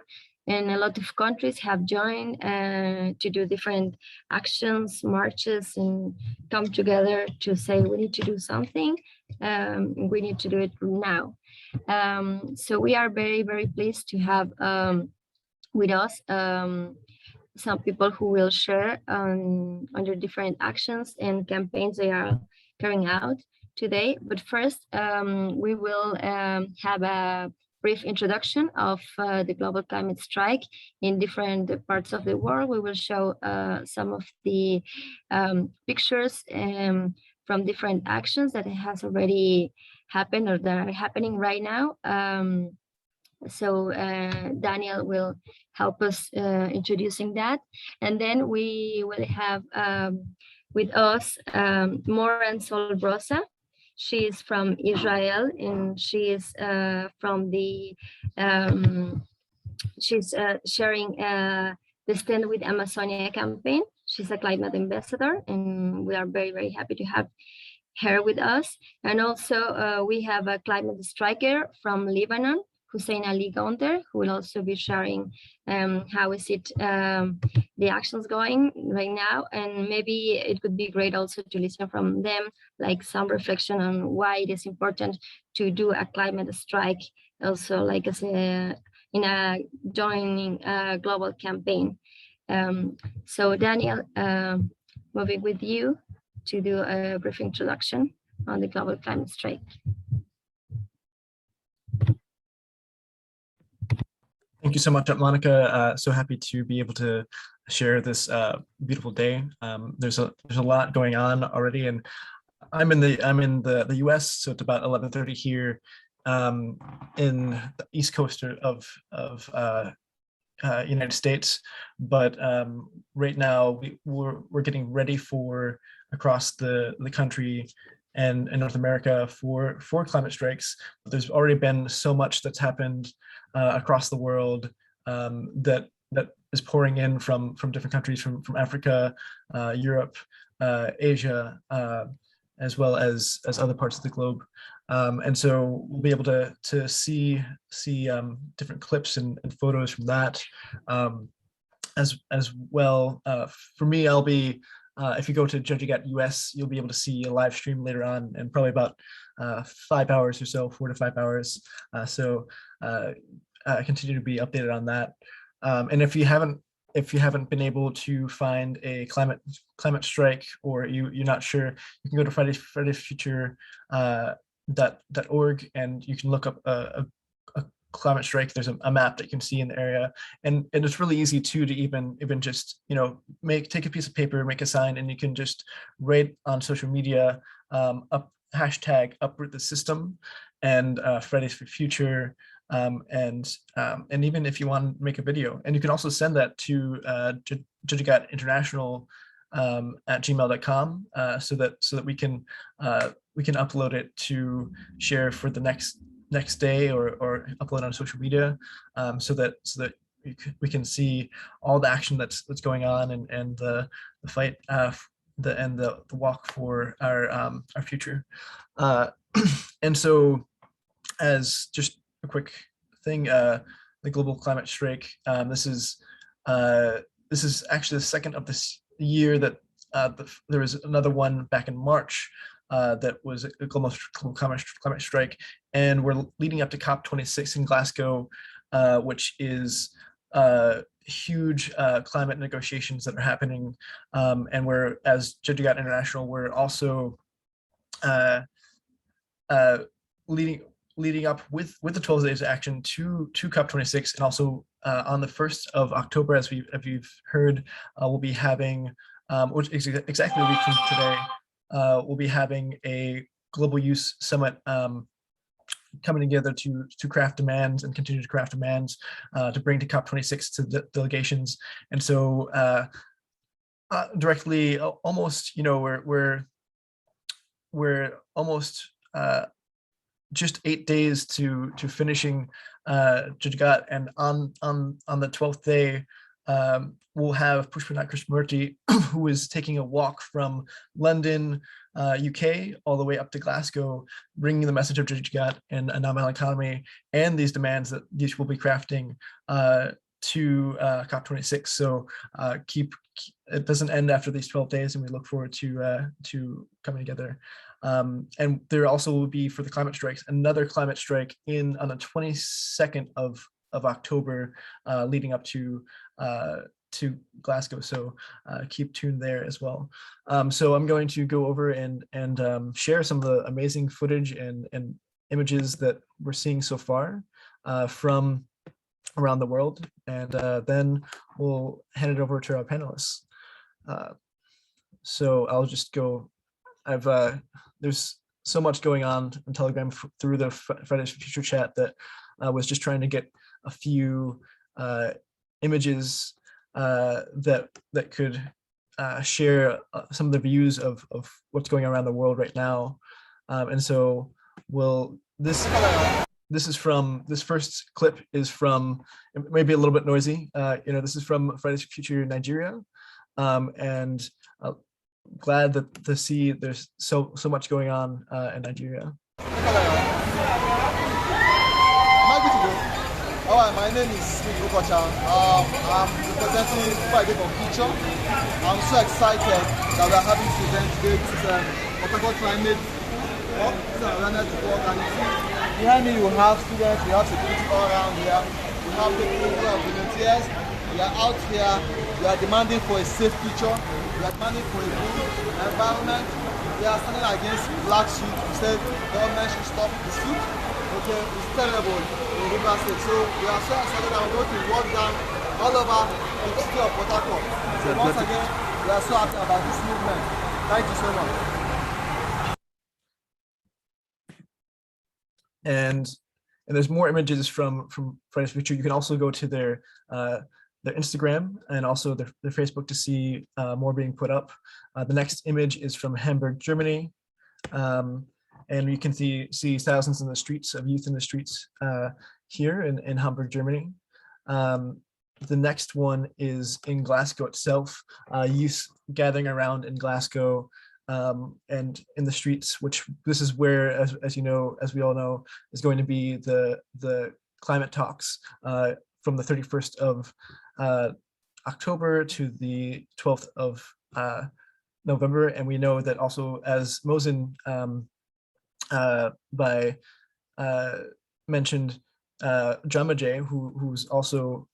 and a lot of countries have joined to do different actions, marches, and come together to say we need to do something. We need to do it now. So we are very, very pleased to have with us some people who will share on their different actions and campaigns they are carrying out today. But first, we will have a brief introduction of the global climate strike in different parts of the world. We will show some of the pictures from different actions that has already happened or that are happening right now. So Daniel will help us introducing that. And then we will have with us Moran Solbrosa. She is from Israel, and she is from the, she's sharing the Stand with Amazonia campaign. She's a climate ambassador, and we are very, very happy to have her with us. And also we have a climate striker from Lebanon, Hussein Ali Gonder, who will also be sharing how is it the actions going right now, and maybe it could be great also to listen from them, like some reflection on why it is important to do a climate strike, also like as a, in a joining global campaign. So Daniel, moving with you to do a brief introduction on the global climate strike. Thank you so much, Monica. So happy to be able to share this beautiful day. There's a lot going on already, and I'm in the U.S., so it's about 11:30 here in the East Coast of United States. But right now we're getting ready for across the country and North America for climate strikes. But there's already been so much that's happened across the world that is pouring in from different countries, from Africa, Europe, Asia, as well as other parts of the globe. And so we'll be able to see different clips and photos from that as well. For me, I'll be if you go to Jagat US, you'll be able to see a live stream later on, and probably about 5 hours or so, 4 to 5 hours. So continue to be updated on that. And if you haven't been able to find a climate strike, or you're not sure, you can go to fridaysfuture.org and you can look up a climate strike. There's a map that you can see in the area, and it's really easy too to even just take a piece of paper, make a sign, and you can just write on social media hashtag uproot the system and Fridays for Future. And even if you want to make a video, and you can also send that to Jagat International at gmail.com so that we can upload it to share for the next day, or upload on social media, so that we can see all the action that's going on, and the fight, the walk for our future. And so, as just a quick thing, the global climate strike. This is actually the second of this year that there was another one back in March that was a global climate strike, and we're leading up to COP26 in Glasgow, which is huge climate negotiations that are happening, and we're, as Jagat International, we're also leading up with the 12 days of action to COP26, and also on the 1st of October, as we've heard, we'll be having, which is exactly a week from today, we'll be having a global youth summit coming together to craft demands and continue to craft demands to bring to COP26 to the delegations. And so directly, almost, we're almost just 8 days to finishing Jagat, and on the 12th day, we'll have Pushpanath Krishnamurti, who is taking a walk from London, UK, all the way up to Glasgow, bringing the message of Jagat and a nonviolent economy and these demands that these will be crafting to COP26. So it doesn't end after these 12 days, and we look forward to coming together. And there also will be, for the climate strikes, another climate strike on the 22nd of October, leading up to Glasgow. So keep tuned there as well. So I'm going to go over and share some of the amazing footage and images that we're seeing so far from around the world, and then we'll hand it over to our panelists. So I'll just go. There's so much going on Telegram through the Fridays for Future chat that I was just trying to get a few images that could share some of the views of what's going on around the world right now. And so this first clip is from, it may be a little bit noisy, this is from Fridays for Future Nigeria, and glad to see there's so much going on in Nigeria. My name is Steve Okocha. I'm representing Friday for Future. I'm so excited that we're having this event today. This is Port Climate Walk. This is an awareness walk, and behind me you have students, we have security all around here. We have people who are volunteers. We are out here. We are demanding for a safe future. We are demanding for a good environment. We are standing against black sheep. We said government should stop the sheep. Okay, it's terrible in River State. So we are so excited that we're going to walk down all over the city of Port Harcourt. So once again, we are so happy about this movement. Thank you so much. And there's more images from Fridays for Future. You can also go to their Instagram and also their Facebook to see more being put up. The next image is from Hamburg, Germany. And you can see thousands in the streets, of youth in the streets here in Hamburg, Germany. The next one is in Glasgow itself, youth gathering around in Glasgow and in the streets, which this is where, as you know, as we all know, is going to be the climate talks from the 31st of October to the 12th of November. And we know that also, as Mosin mentioned, Jamajay, who's also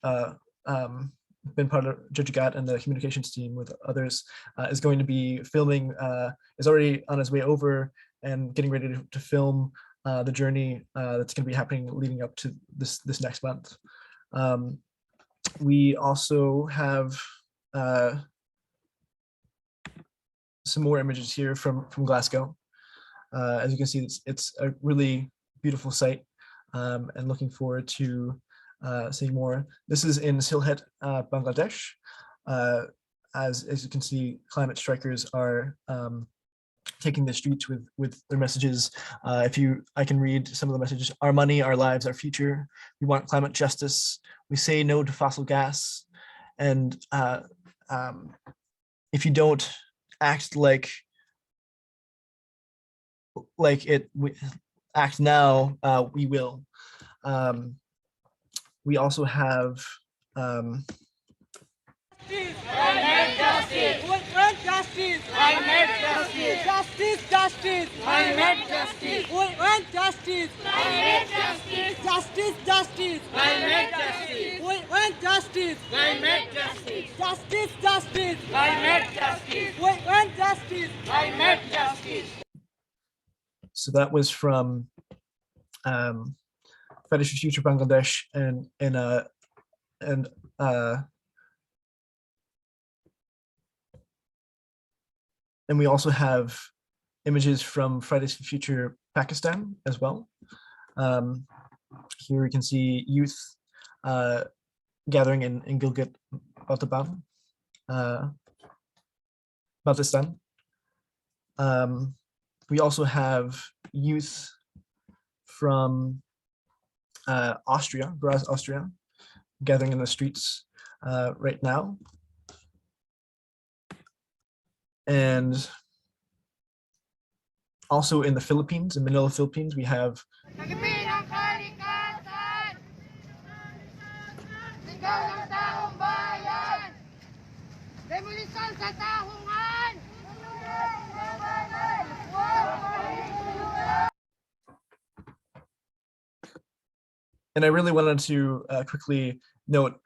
been part of Jagat and the communications team with others, is going to be filming, is already on his way over and getting ready to film the journey that's going to be happening leading up to this next month. We also have some more images here from Glasgow. As you can see, it's a really beautiful site, and looking forward to seeing more. This is in Sylhet, Bangladesh. As you can see, climate strikers are taking the streets with their messages. I can read some of the messages. Our money, our lives, our future. We want climate justice. we say no to fossil gas, and if you don't act like we act now, we will. We also have Climate justice! Climate justice! Climate justice! Justice! Justice! Climate justice! Climate justice! Climate justice! Justice! Justice! Climate justice! Climate justice! Climate justice! Justice! Justice! Climate justice! Climate justice! Climate justice! So that was from Fridays for Future Bangladesh, and we also have images from Fridays for Future Pakistan as well. Here we can see youth gathering in Gilgit Baltistan. We also have youth from Austria, Graz, Austria, gathering in the streets right now. And also in the Philippines, in Manila, Philippines, we have and I really wanted to quickly note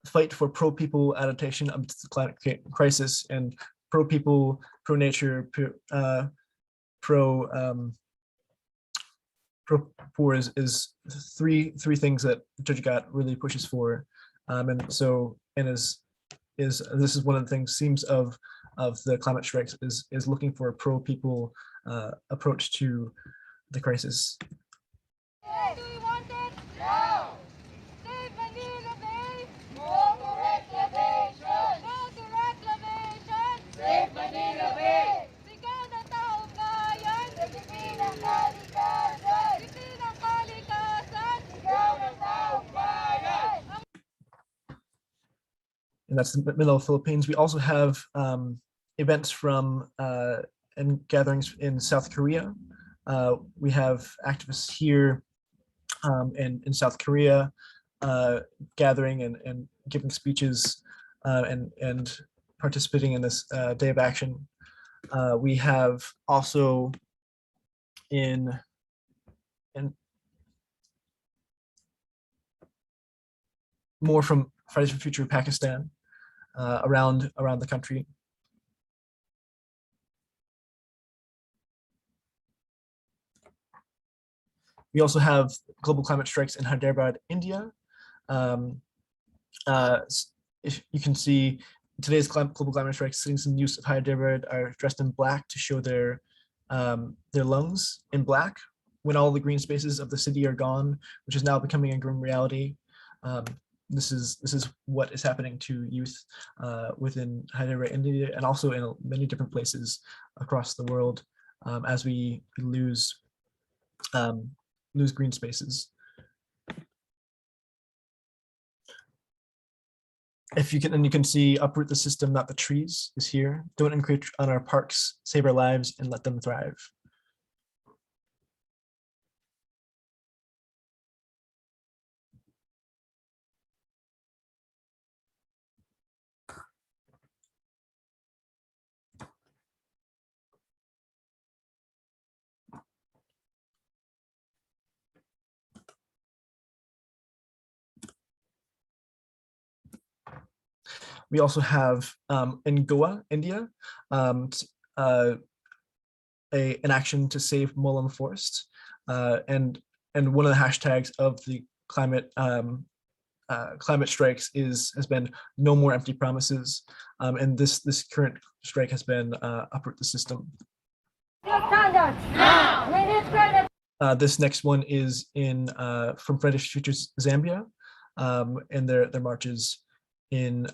fight for pro-people adaptation amidst the climate crisis, and pro-people, pro-nature, pro-poor is three things that Jagat really pushes for, and this is one of the things, themes of the climate strikes is looking for a pro-people approach to the crisis. Do we want it? No! Save Manila Bay! No to reclamation! No to reclamation! Save Manila Bay! Sigaw ng taong bayan! Sigaw ng kalikasan! Sigaw ng kalikasan! Sigaw ng taong bayan! And that's the middle of the Philippines. We also have events from and gatherings in South Korea. We have activists here in South Korea gathering and giving speeches and participating in this day of action. We have also in more from Fridays for Future Pakistan around the country. We also have global climate strikes in Hyderabad, India. If you can see, today's global climate strikes, citizens in use of Hyderabad are dressed in black to show their lungs in black when all the green spaces of the city are gone, which is now becoming a grim reality. This is what is happening to youth within Hyderabad, India, and also in many different places across the world as we lose green spaces. If you can, and you can see uproot the system, not the trees, is here. Don't encroach on our parks, save our lives, and let them thrive. We also have in Goa, India, an action to save Molam Forest, and one of the hashtags of the climate strikes has been no more empty promises, and this current strike has been uproot the system. This next one is from Fridays for Future Zambia, and their marches in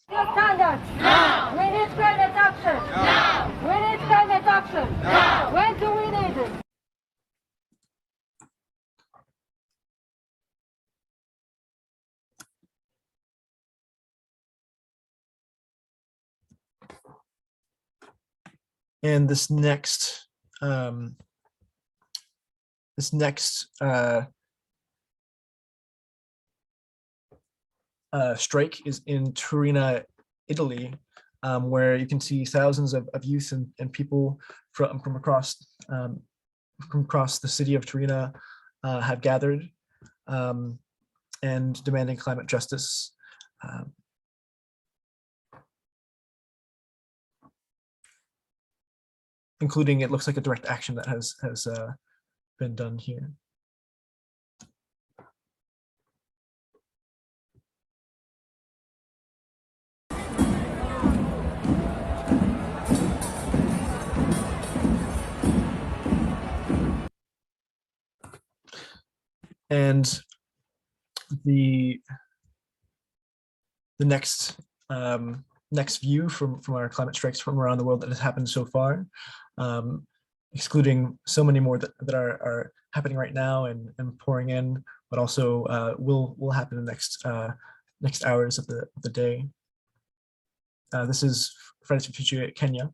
Standards! Now! We need climate action! Now! We need climate action! Now! When do we need it? And this next strike is in Turin, Italy, where you can see thousands of youth and people from across the city of Turin have gathered and demanding climate justice. Including, it looks like, a direct action that has been done here. And the next view from our climate strikes from around the world that has happened so far, excluding so many more that are happening right now and pouring in, but also will happen in the next hours of the day. This is Fridays for Future Kenya.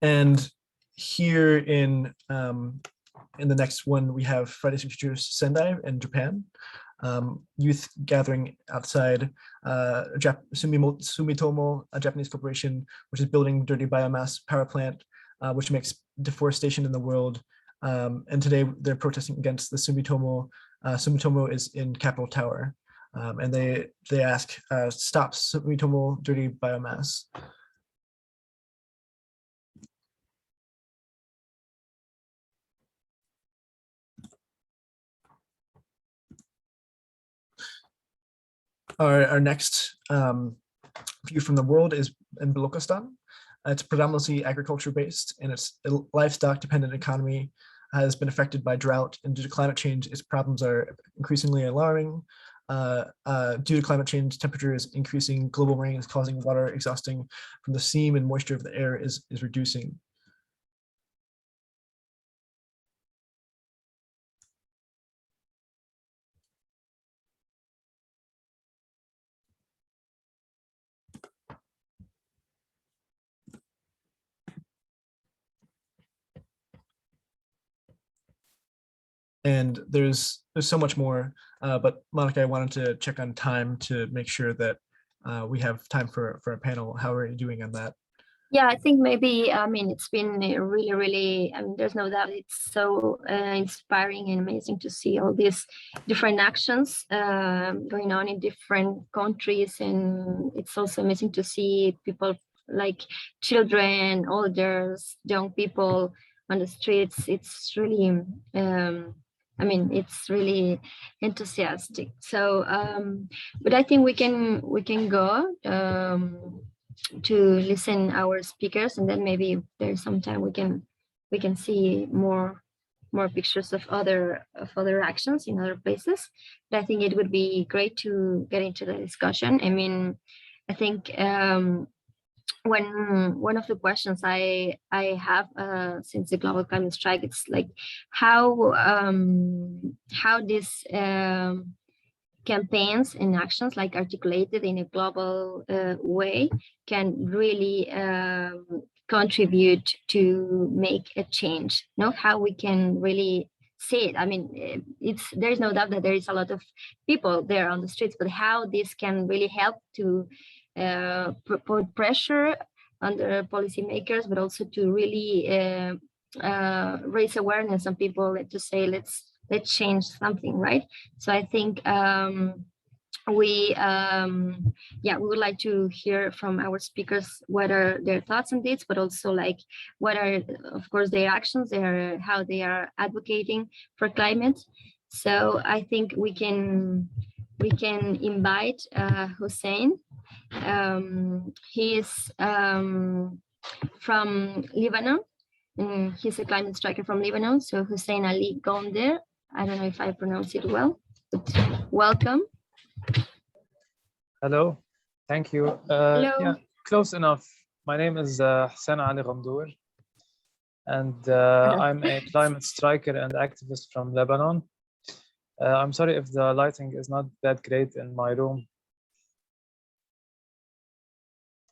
And here in the next one, we have Fridays for Future Sendai in Japan. Youth gathering outside Sumitomo, a Japanese corporation, which is building dirty biomass power plant, which makes deforestation in the world. And today they're protesting against the Sumitomo. Sumitomo is in Capitol Tower, and they ask, stop Sumitomo dirty biomass. Our next view from the world is in Balochistan. It's predominantly agriculture-based, and its livestock-dependent economy has been affected by drought, and due to climate change, its problems are increasingly alarming. Due to climate change, temperature is increasing, global warming is causing water exhausting from the seam, and moisture of the air is reducing. And there's so much more, but Monica, I wanted to check on time to make sure that we have time for a panel. How are you doing on that? Yeah, I think maybe, I mean, it's been really, really, I mean, there's no doubt it's so inspiring and amazing to see all these different actions going on in different countries. And it's also amazing to see people like children, elders, young people on the streets. It's really, I mean, it's really enthusiastic. So, but I think we can go to listen our speakers, and then maybe if there's some time we can see more pictures of other actions in other places. But I think it would be great to get into the discussion. I mean, I think when one of the questions I have since the global climate strike, it's like how this campaigns and actions, like articulated in a global way, can really contribute to make a change. You know, how we can really see it. I mean, there's no doubt that there is a lot of people there on the streets, but how this can really help to put pressure on the policymakers, but also to really raise awareness on people, to say let's change something, right? So I think we would like to hear from our speakers what are their thoughts on this, but also like what are, of course, their actions, how they are advocating for climate. So I think we can invite Hussein He is from Lebanon. He's a climate striker from Lebanon. So Hussein Ali Gonder. I don't know if I pronounce it well, but welcome. Hello, thank you. Hello. Yeah, close enough. My name is Hussein Ali Ghamdour, and I'm a climate striker and activist from Lebanon. I'm sorry if the lighting is not that great in my room.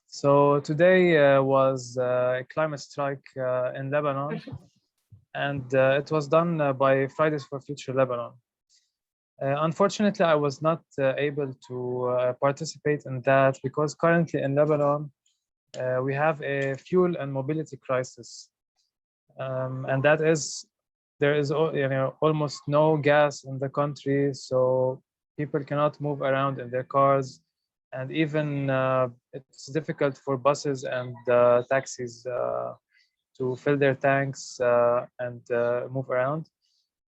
So today was a climate strike in Lebanon, and it was done by Fridays for Future Lebanon. Unfortunately, I was not able to participate in that because currently in Lebanon, we have a fuel and mobility crisis. And that is, there is almost no gas in the country, so people cannot move around in their cars. And even it's difficult for buses and taxis to fill their tanks and move around.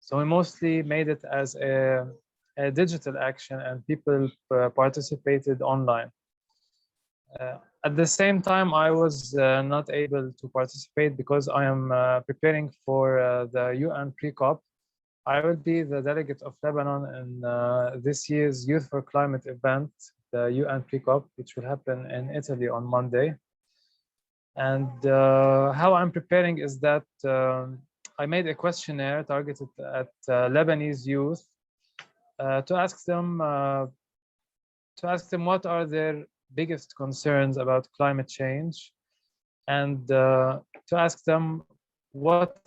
So we mostly made it as a digital action, and people participated online. At the same time, I was not able to participate because I am preparing for the UN pre-COP. I will be the delegate of Lebanon in this year's Youth for Climate event, the UN pre-COP, which will happen in Italy on Monday. And how I'm preparing is that I made a questionnaire targeted at Lebanese youth to ask them what are their biggest concerns about climate change, and to ask them what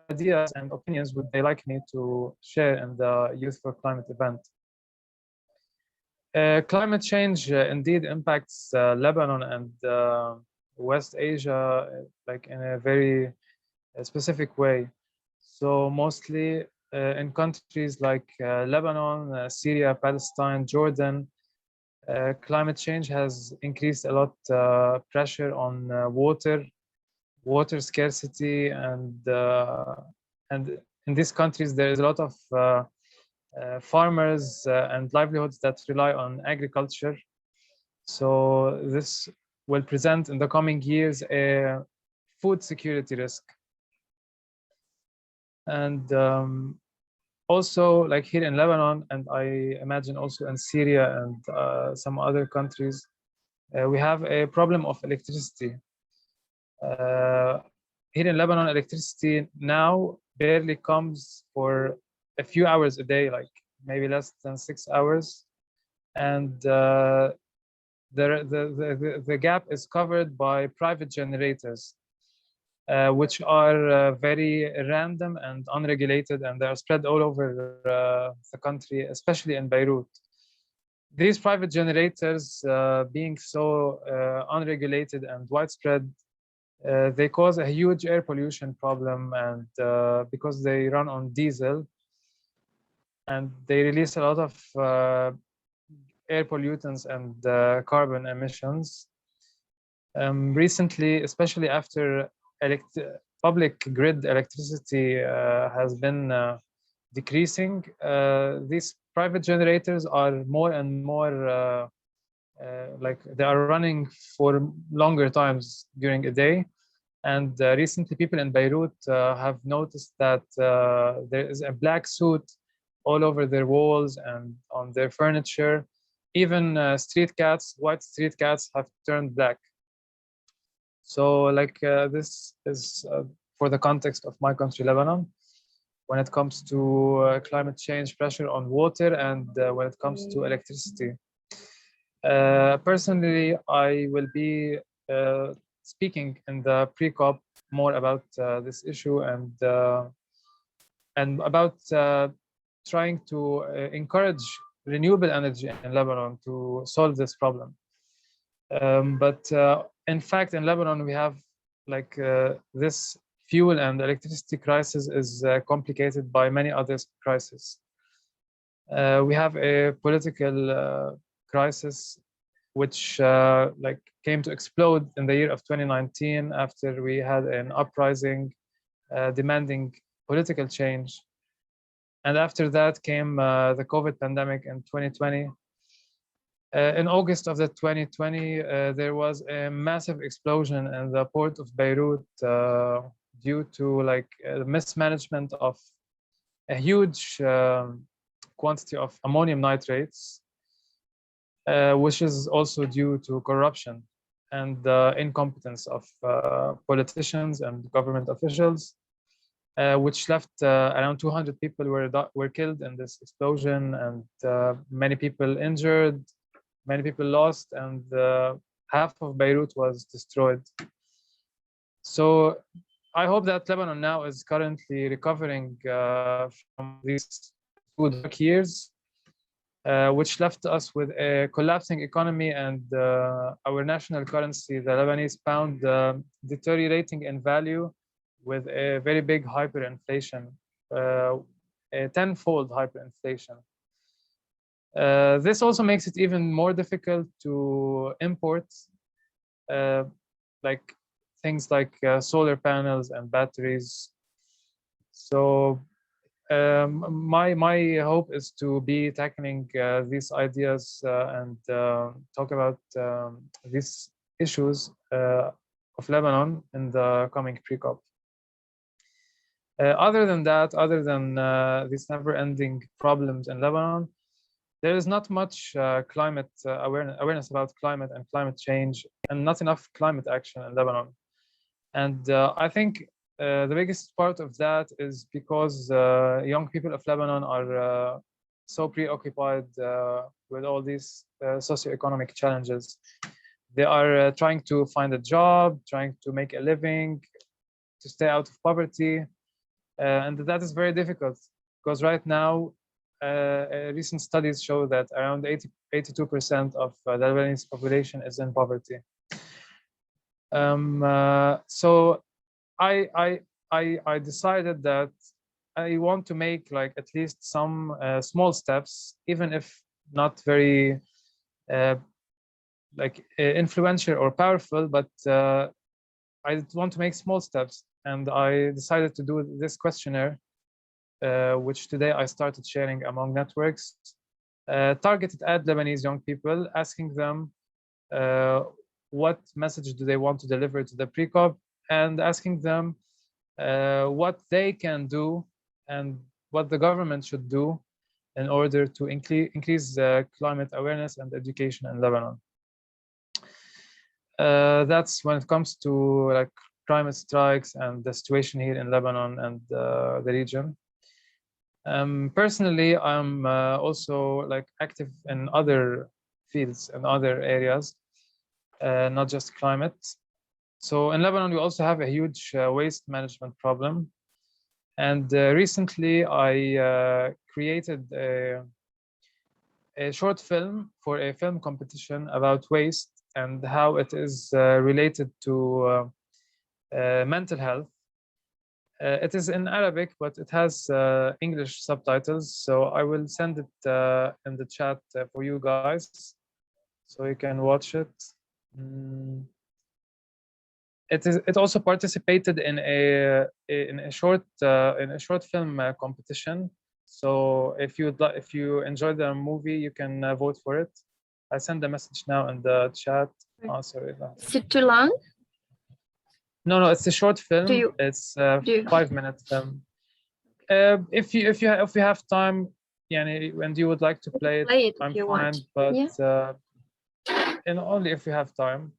ideas and opinions would they like me to share in the Youth for Climate event. Climate change indeed impacts Lebanon and West Asia like in a very specific way. So mostly in countries like Lebanon, Syria, Palestine, Jordan, climate change has increased a lot pressure on water scarcity, and in these countries there is a lot of farmers and livelihoods that rely on agriculture. So this will present in the coming years a food security risk. And also, like here in Lebanon, and I imagine also in Syria and some other countries, we have a problem of electricity. Here in Lebanon, electricity now barely comes for a few hours a day, like maybe less than 6 hours. And the gap is covered by private generators, which are very random and unregulated, and they are spread all over the country, especially in Beirut. These private generators, being so unregulated and widespread, they cause a huge air pollution problem, and because they run on diesel, and they release a lot of air pollutants and carbon emissions. Recently, especially after public grid electricity has been decreasing, these private generators are more and more like they are running for longer times during a day. And recently people in Beirut have noticed that there is a black soot all over their walls and on their furniture. Even street cats, white street cats, have turned black. So like this is for the context of my country, Lebanon, when it comes to climate change, pressure on water, and when it comes to electricity. Personally, I will be speaking in the pre-COP more about this issue and about trying to encourage renewable energy in Lebanon to solve this problem. But in fact, in Lebanon, we have like this fuel and electricity crisis is complicated by many other crises. We have a political crisis which like came to explode in the year of 2019 after we had an uprising demanding political change. And after that came the COVID pandemic in 2020. In August of the 2020, there was a massive explosion in the port of Beirut due to like mismanagement of a huge quantity of ammonium nitrates, which is also due to corruption and incompetence of politicians and government officials, which left around 200 people were killed in this explosion, and many people injured, many people lost, and half of Beirut was destroyed. So I hope that Lebanon now is currently recovering from these 2 dark years, which left us with a collapsing economy and our national currency, the Lebanese pound, deteriorating in value with a very big hyperinflation, a tenfold hyperinflation. This also makes it even more difficult to import like things like solar panels and batteries. So my hope is to be tackling these ideas and talk about these issues of Lebanon in the coming pre-COP. Other than that, other than these never-ending problems in Lebanon, there is not much climate awareness about climate and climate change, and not enough climate action in Lebanon. And I think the biggest part of that is because young people of Lebanon are so preoccupied with all these socioeconomic challenges. They are trying to find a job, trying to make a living, to stay out of poverty. And that is very difficult because right now, recent studies show that around 82% of the Lebanese population is in poverty. So I decided that I want to make like at least some small steps, even if not very influential or powerful, but I want to make small steps. And I decided to do this questionnaire, which today I started sharing among networks, targeted at Lebanese young people, asking them what message do they want to deliver to the pre-COP, and asking them what they can do and what the government should do in order to increase climate awareness and education in Lebanon. That's when it comes to like climate strikes and the situation here in Lebanon and the region. Personally, I'm also like active in other fields and other areas, not just climate. So in Lebanon, we also have a huge waste management problem. And recently I created a short film for a film competition about waste and how it is related to mental health. It is in Arabic, but it has English subtitles. So I will send it in the chat for you guys, so you can watch it. It also participated in a short film competition. So if you enjoyed the movie, you can vote for it. I send the message now in the chat. Oh, sorry. Is it too long? No, it's a short film. It's a 5-minute film. If you have time, and you would like to play it, I'm fine. But and only if you have time.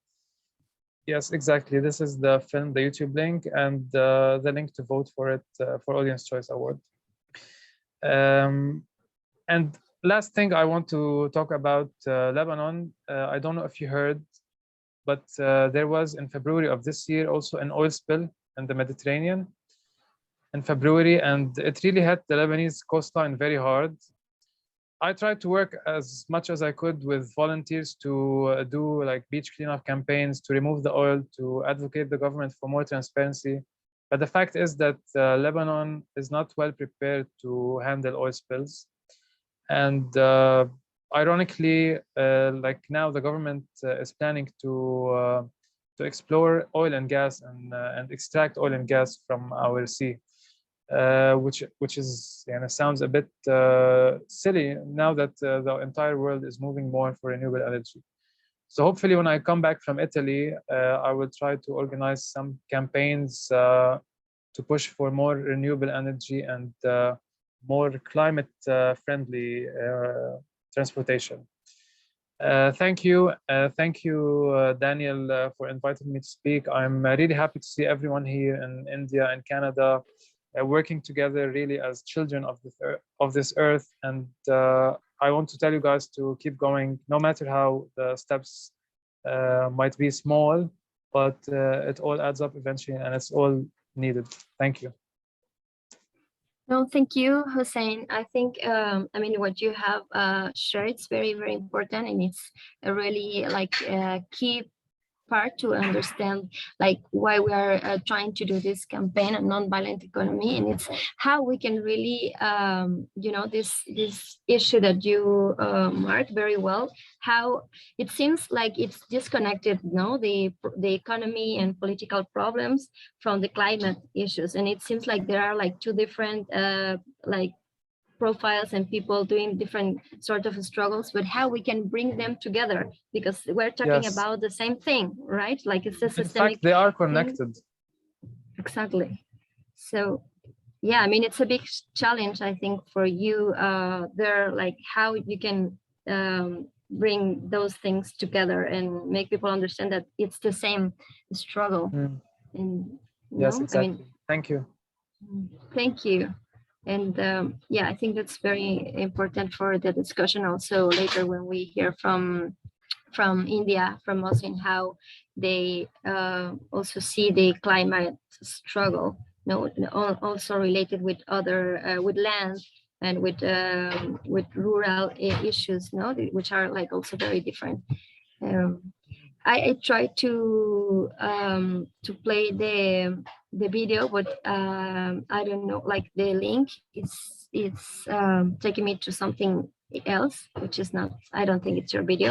Yes, exactly. This is the film, the YouTube link, and the link to vote for it for Audience Choice Award. And last thing I want to talk about Lebanon. I don't know if you heard, but there was in February of this year also an oil spill in the Mediterranean in February, and it really hit the Lebanese coastline very hard. I tried to work as much as I could with volunteers to do like beach cleanup campaigns, to remove the oil, to advocate the government for more transparency. But the fact is that Lebanon is not well prepared to handle oil spills. And ironically, like now the government is planning to explore oil and gas and extract oil and gas from our sea. which is sounds a bit silly now that the entire world is moving more for renewable energy. So hopefully when I come back from Italy, I will try to organize some campaigns to push for more renewable energy and more climate friendly transportation. Thank you, Daniel, for inviting me to speak. I'm really happy to see everyone here in India and Canada working together really as children of this earth. And I want to tell you guys to keep going, no matter how the steps might be small, but it all adds up eventually, and it's all needed. Thank you. No, thank you, Hussein. I think, I mean, what you have shared is very, very important, and it's a really like key part to understand like why we are trying to do this campaign on nonviolent economy, and it's how we can really this issue that you marked very well, how it seems like it's disconnected, the economy and political problems from the climate issues, and it seems like there are like two different profiles and people doing different sort of struggles, but how we can bring them together, because we're talking about the same thing, right? Like it's a systemic. In fact, they are connected. Exactly. So yeah, I mean, it's a big challenge, I think, for you there, like how you can bring those things together and make people understand that it's the same struggle. And yes, exactly. I mean, thank you. Thank you. And yeah, I think that's very important for the discussion also later when we hear from India, from us, in how they also see the climate struggle, also related with other with land and with rural issues, which are like also very different. I tried to play the video, but I don't know, like the link it's taking me to something else, which is not, I don't think it's your video.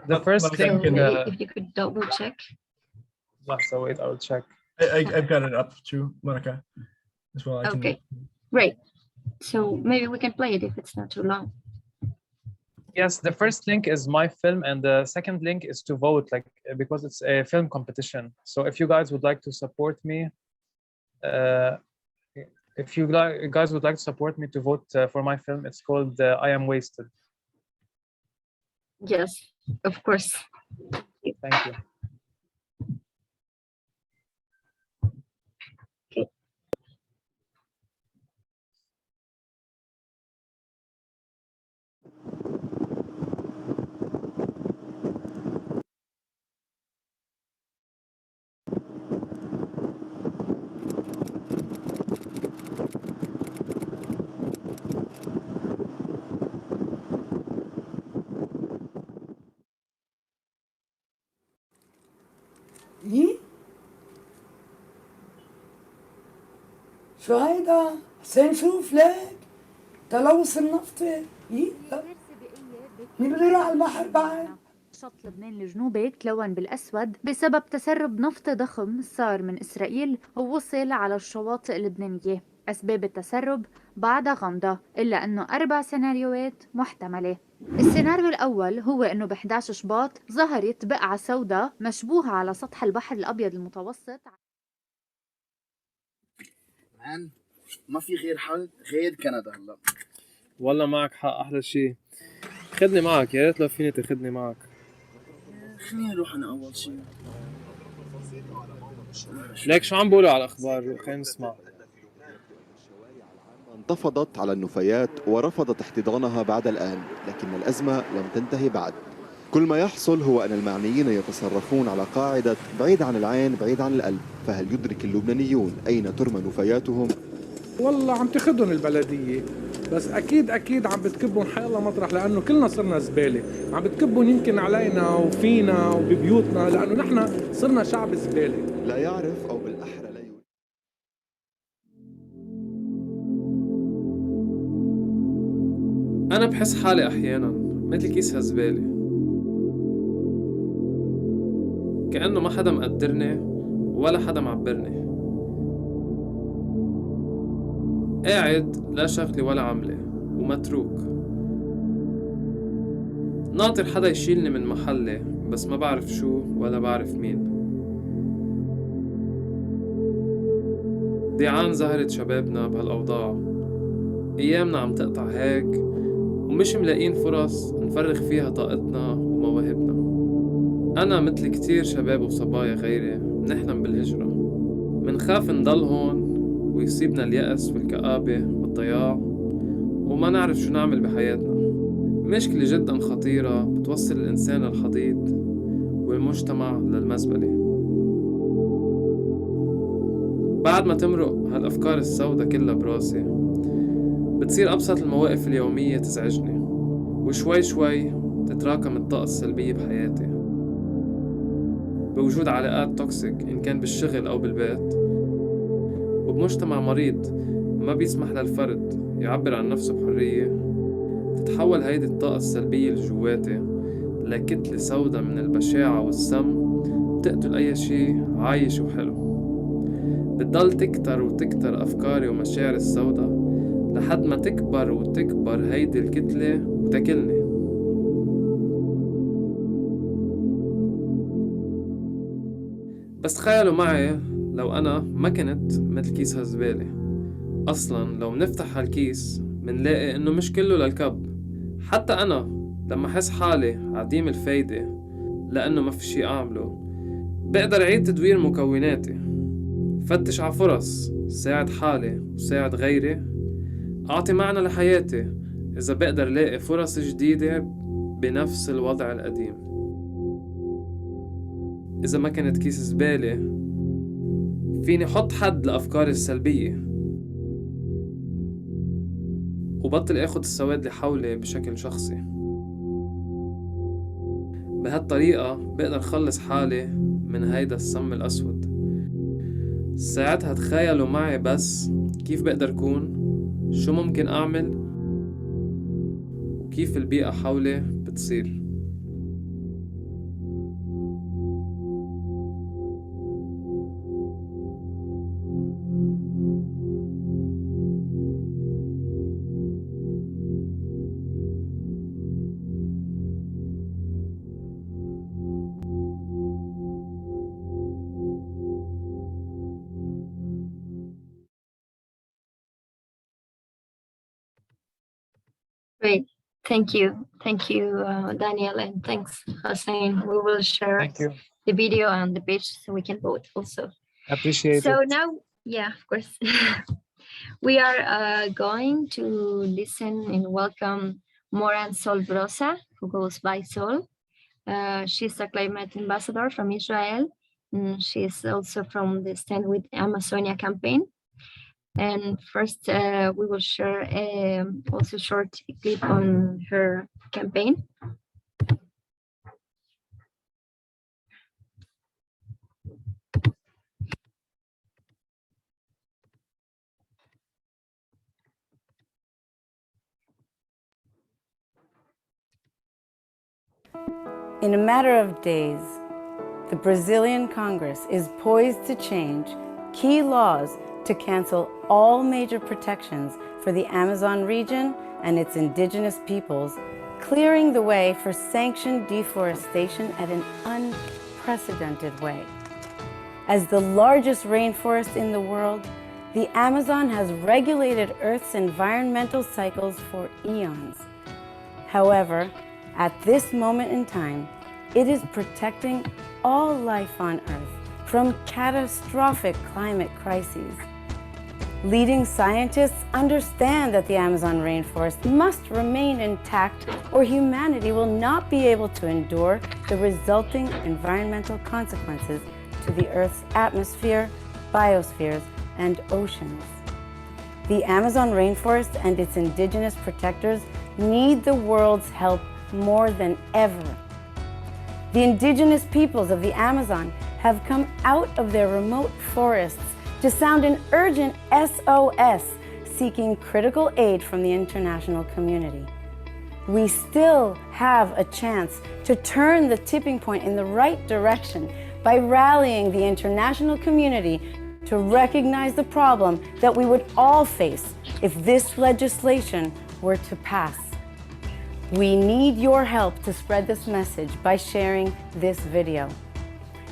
The first so link, if you could double check. So wait, I'll check. I've got it up too, Monica, as well. Okay, great. So maybe we can play it if it's not too long. Yes, the first link is my film, and the second link is to vote, like because it's a film competition. So if you guys would like to support me, if you guys would like to support me to vote for my film, it's called I Am Wasted. Yes, of course. Thank you. Okay. شو هيدا؟ حسين شوف لك تلوث النفطي. لا مين بده يروح على البحر بعد؟ شط لبنان الجنوبي تلون بالأسود بسبب تسرب نفطي ضخم صار من إسرائيل ووصل على الشواطئ اللبنانية. أسباب التسرب بعدها غامضة، إلا أنه 4 سيناريوهات محتملة. السيناريو الأول هو أنه ب 11 شباط ظهرت بقعة سوداء مشبوهة على سطح البحر الأبيض المتوسط. ما في غير حل غير كندا هلا. والله معك حق، أحلى شيء خدني معك، يا ريت لو فيني تاخدني معك. خليني نروح أنا أول شيء. ليك شو عم بقولوا على الأخبار؟ خلينا نسمع. انتفضت على النفايات ورفضت احتضانها بعد الآن، لكن الأزمة لم تنتهي بعد. كل ما يحصل هو أن المعنيين يتصرفون على قاعدة بعيد عن العين بعيد عن القلب. فهل يدرك اللبنانيون أين ترمى نفاياتهم؟ والله عم تاخدهم البلدية، بس أكيد عم بتكبهم حيالله مطرح، لأنه كلنا صرنا زبالة. عم بتكبهم يمكن علينا وفينا وببيوتنا، لأنه نحن صرنا شعب زبالة. لا يعرف أو بالأحرى لا يدرك. أنا بحس حالي أحياناً مثل كيس هالزبالة، كأنه ما حدا مقدرني ولا حدا معبرني. قاعد لا شغلة ولا عملة ومتروك، ناطر حدا يشيلني من محلي بس ما بعرف شو ولا بعرف مين. ضيعان زهرة شبابنا بهالأوضاع، أيامنا عم تقطع هيك ومش ملاقين فرص نفرغ فيها طاقتنا ومواهبنا. أنا مثل كتير شباب وصبايا غيري منحلم بالهجرة، منخاف نضل هون ويصيبنا اليأس والكآبة والضياع وما نعرف شو نعمل بحياتنا. مشكلة جدا خطيرة بتوصل الإنسان للحضيض والمجتمع للمزبلة. بعد ما تمرق هالأفكار السوداء كلها براسي، بتصير أبسط المواقف اليومية تزعجني، وشوي شوي تتراكم الطاقة السلبية بحياتي بوجود علاقات توكسيك إن كان بالشغل أو بالبيت، وبمجتمع مريض ما بيسمح للفرد يعبر عن نفسه بحرية. تتحول هيدي الطاقة السلبية اللي جواتي لكتلة سوداء من البشاعة والسم بتقتل أي شي عايش وحلو. بتضل تكتر وتكتر أفكاري ومشاعري السوداء لحد ما تكبر وتكبر هيدي الكتلة وتاكلني. بس تخيلوا معي لو أنا ما كنت مثل كيس هالزبالة. أصلا لو منفتح هالكيس منلاقي إنه مش كله للكب. حتى أنا لما أحس حالي عديم الفايدة لأنه ما في شي أعمله، بقدر أعيد تدوير مكوناتي، فتش على فرص ساعد حالي وساعد غيري، أعطي معنى لحياتي إذا بقدر لاقي فرص جديدة بنفس الوضع القديم. إذا ما كانت كيس زبالة فيني حط حد لأفكاري السلبية وبطل أخد السواد اللي حولي بشكل شخصي. بهالطريقة بقدر خلص حالي من هيدا السم الأسود. ساعتها تخيلوا معي بس كيف بقدر أكون، شو ممكن أعمل، وكيف البيئة حولي بتصير. Great. Thank you. Thank you, Daniel, and thanks, Hussein. We will share Thank you. the video on the page so we can vote also. Appreciate So it. now, yeah, of course. We are going to listen and welcome Moran Solbrosa, who goes by Sol. She's a climate ambassador from Israel. She's also from the Stand with Amazonia campaign. And first, we will share also a short clip on her campaign. In a matter of days, the Brazilian Congress is poised to change key laws to cancel all major protections for the Amazon region and its indigenous peoples, clearing the way for sanctioned deforestation at an unprecedented way. As the largest rainforest in the world, the Amazon has regulated Earth's environmental cycles for eons. However, at this moment in time, it is protecting all life on Earth from catastrophic climate crises. Leading scientists understand that the Amazon rainforest must remain intact or humanity will not be able to endure the resulting environmental consequences to the Earth's atmosphere, biospheres, and oceans. The Amazon rainforest and its indigenous protectors need the world's help more than ever. The indigenous peoples of the Amazon have come out of their remote forests to sound an urgent SOS, seeking critical aid from the international community. We still have a chance to turn the tipping point in the right direction by rallying the international community to recognize the problem that we would all face if this legislation were to pass. We need your help to spread this message by sharing this video.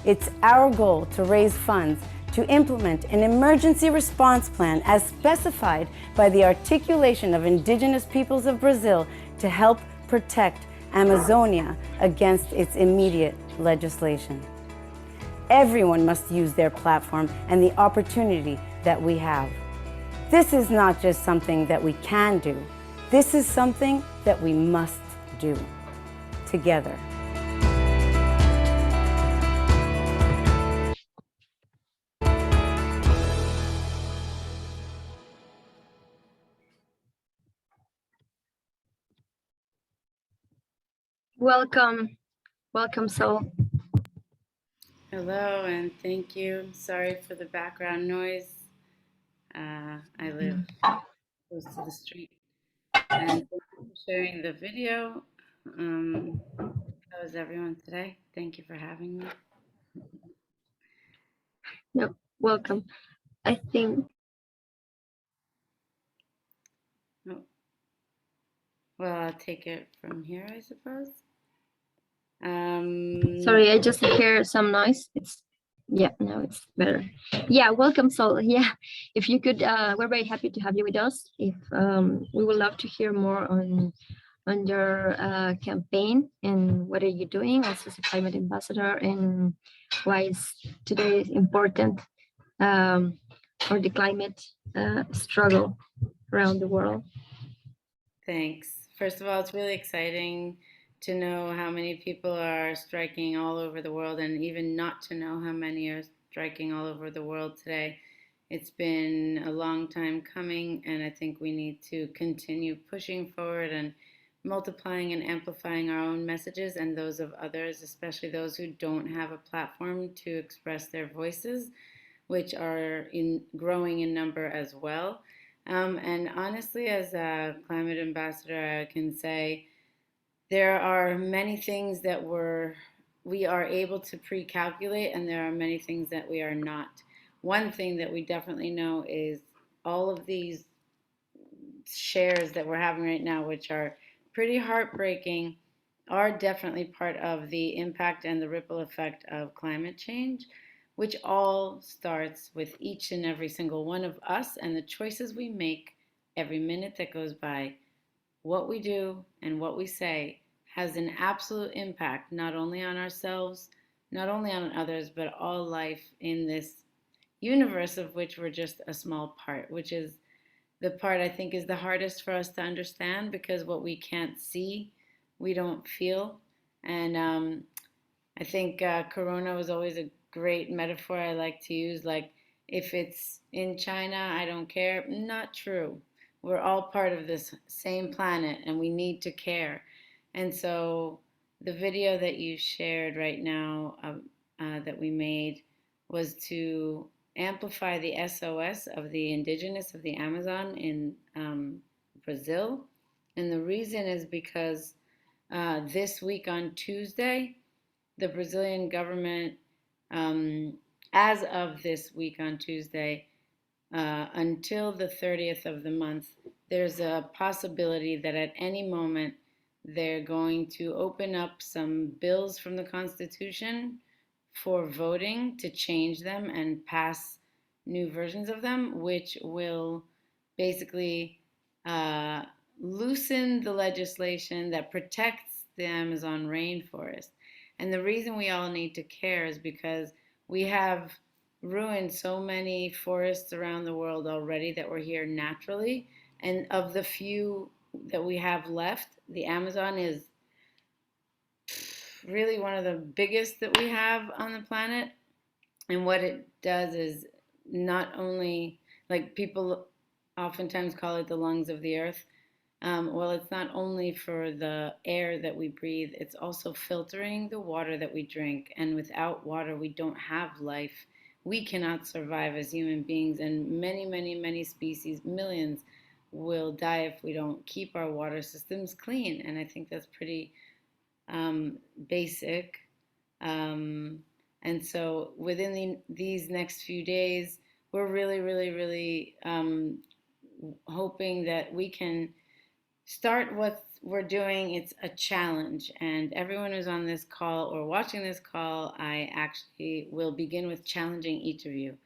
It's our goal to raise funds to implement an emergency response plan as specified by the Articulation of Indigenous Peoples of Brazil to help protect Amazonia against its immediate legislation. Everyone must use their platform and the opportunity that we have. This is not just something that we can do. This is something that we must do together. Welcome, welcome, Sol. Hello and thank you. Sorry for the background noise. I live close to the street. And thank you for sharing the video. How is everyone today? Thank you for having me. No, welcome. I think. Oh. Well, I'll take it from here, I suppose. Sorry, I just hear some noise. Yeah, now it's better. Yeah, welcome, Sol. Yeah, if you could, we're very happy to have you with us. If we would love to hear more on your campaign and what are you doing as a climate ambassador and why is today important for the climate struggle around the world. Thanks. First of all, it's really exciting to know how many people are striking all over the world, and even not to know how many are striking all over the world today. It's been a long time coming, and I think we need to continue pushing forward and multiplying and amplifying our own messages and those of others, especially those who don't have a platform to express their voices, which are growing in number as well. And honestly, as a climate ambassador, I can say there are many things that we are able to pre-calculate, and there are many things that we are not. One thing that we definitely know is all of these shares that we're having right now, which are pretty heartbreaking, are definitely part of the impact and the ripple effect of climate change, which all starts with each and every single one of us and the choices we make every minute that goes by. What we do and what we say has an absolute impact, not only on ourselves, not only on others, but all life in this universe of which we're just a small part, which is the part I think is the hardest for us to understand, because what we can't see, we don't feel. And I think Corona was always a great metaphor I like to use, like, if it's in China, I don't care. Not true. We're all part of this same planet and we need to care. And so the video that you shared right now that we made was to amplify the SOS of the indigenous of the Amazon in Brazil. And the reason is because this week on Tuesday, the Brazilian government, as of this week on Tuesday, until the 30th of the month, there's a possibility that at any moment they're going to open up some bills from the Constitution for voting to change them and pass new versions of them, which will basically loosen the legislation that protects the Amazon rainforest. And the reason we all need to care is because we have ruined so many forests around the world already that were here naturally. And of the few that we have left, the Amazon is really one of the biggest that we have on the planet. And what it does is not only, like, people oftentimes call it the lungs of the earth. Well, it's not only for the air that we breathe, it's also filtering the water that we drink. And without water, we don't have life. We cannot survive as human beings, and many, many, many species, millions, will die if we don't keep our water systems clean. And I think that's pretty basic. And so within these next few days, we're really hoping that we can start what we're doing. It's a challenge, and everyone who's on this call or watching this call, I actually will begin with challenging each of you.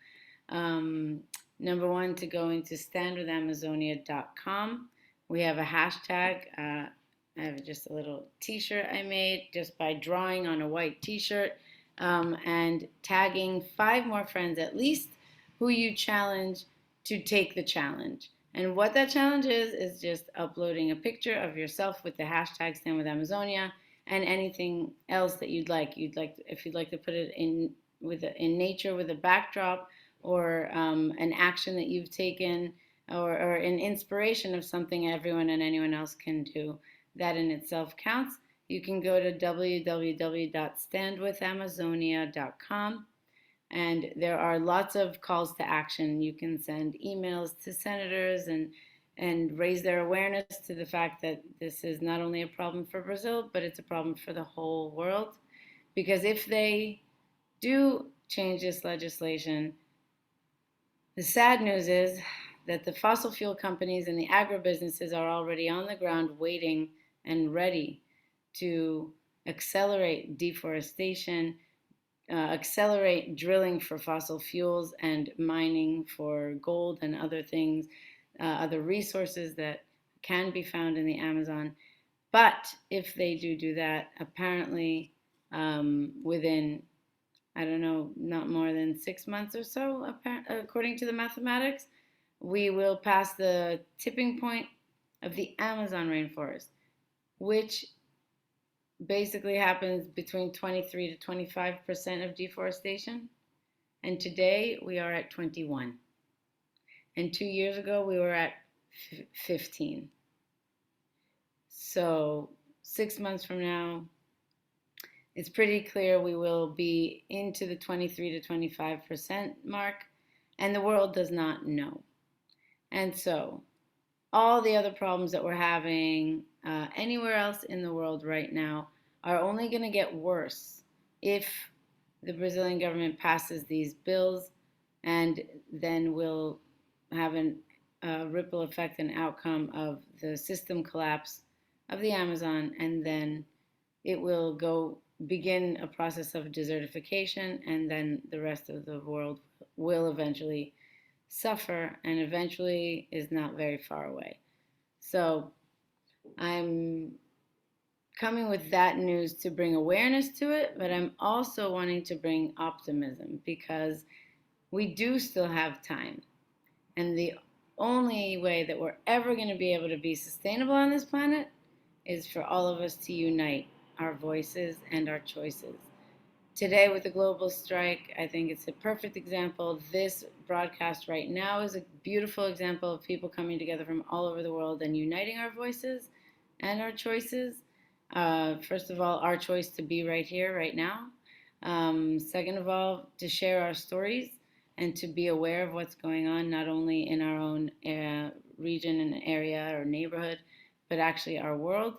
Number one, to go into standwithamazonia.com. We have a hashtag. I have just a little t-shirt I made just by drawing on a white t-shirt and tagging 5 more friends at least who you challenge to take the challenge. And what that challenge is just uploading a picture of yourself with the hashtag #StandWithAmazonia and anything else that you'd like. If you'd like to put it in nature with a backdrop, or an action that you've taken, or an inspiration of something everyone and anyone else can do. That in itself counts. You can go to www.standwithamazonia.com, and there are lots of calls to action. You can send emails to senators and raise their awareness to the fact that this is not only a problem for Brazil, but it's a problem for the whole world. Because if they do change this legislation, the sad news is that the fossil fuel companies and the agribusinesses are already on the ground waiting and ready to accelerate deforestation, accelerate drilling for fossil fuels and mining for gold and other things, other resources that can be found in the Amazon. But if they do that, apparently within, I don't know, not more than 6 months or so, according to the mathematics, we will pass the tipping point of the Amazon rainforest, which basically happens between 23 to 25% of deforestation. And today we are at 21. And 2 years ago we were at 15. So 6 months from now, it's pretty clear we will be into the 23 to 25% mark, and the world does not know. And so all the other problems that we're having anywhere else in the world right now are only going to get worse if the Brazilian government passes these bills, and then we'll have a ripple effect and outcome of the system collapse of the Amazon, and then it will begin a process of desertification, and then the rest of the world will eventually suffer, and eventually is not very far away. So I'm coming with that news to bring awareness to it, but I'm also wanting to bring optimism, because we do still have time. And the only way that we're ever going to be able to be sustainable on this planet is for all of us to unite our voices and our choices. Today with the global strike, I think it's a perfect example. This broadcast right now is a beautiful example of people coming together from all over the world and uniting our voices and our choices. First of all, our choice to be right here, right now. Second of all, to share our stories and to be aware of what's going on, not only in our own region and area or neighborhood, but actually our world.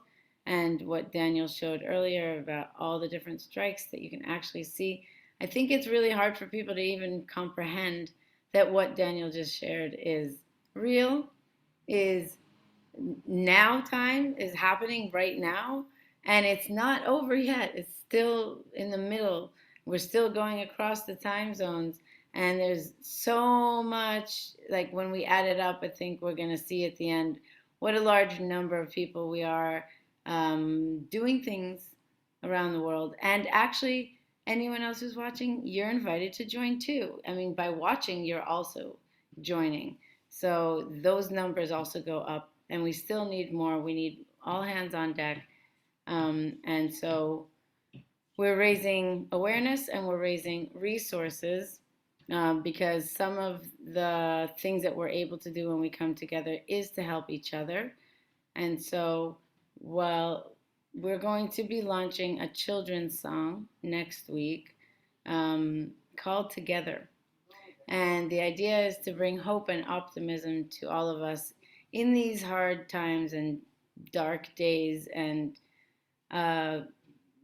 And what Daniel showed earlier about all the different strikes that you can actually see. I think it's really hard for people to even comprehend that what Daniel just shared is real, is now time, is happening right now, and it's not over yet. It's still in the middle. We're still going across the time zones, and there's so much, like when we add it up, I think we're going to see at the end what a large number of people we are doing things around the world. And actually, anyone else who's watching, you're invited to join too. I mean, by watching, you're also joining. So those numbers also go up, and we still need more. We need all hands on deck. And so we're raising awareness and we're raising resources because some of the things that we're able to do when we come together is to help each other. And so, well, we're going to be launching a children's song next week called Together. And the idea is to bring hope and optimism to all of us in these hard times and dark days. And,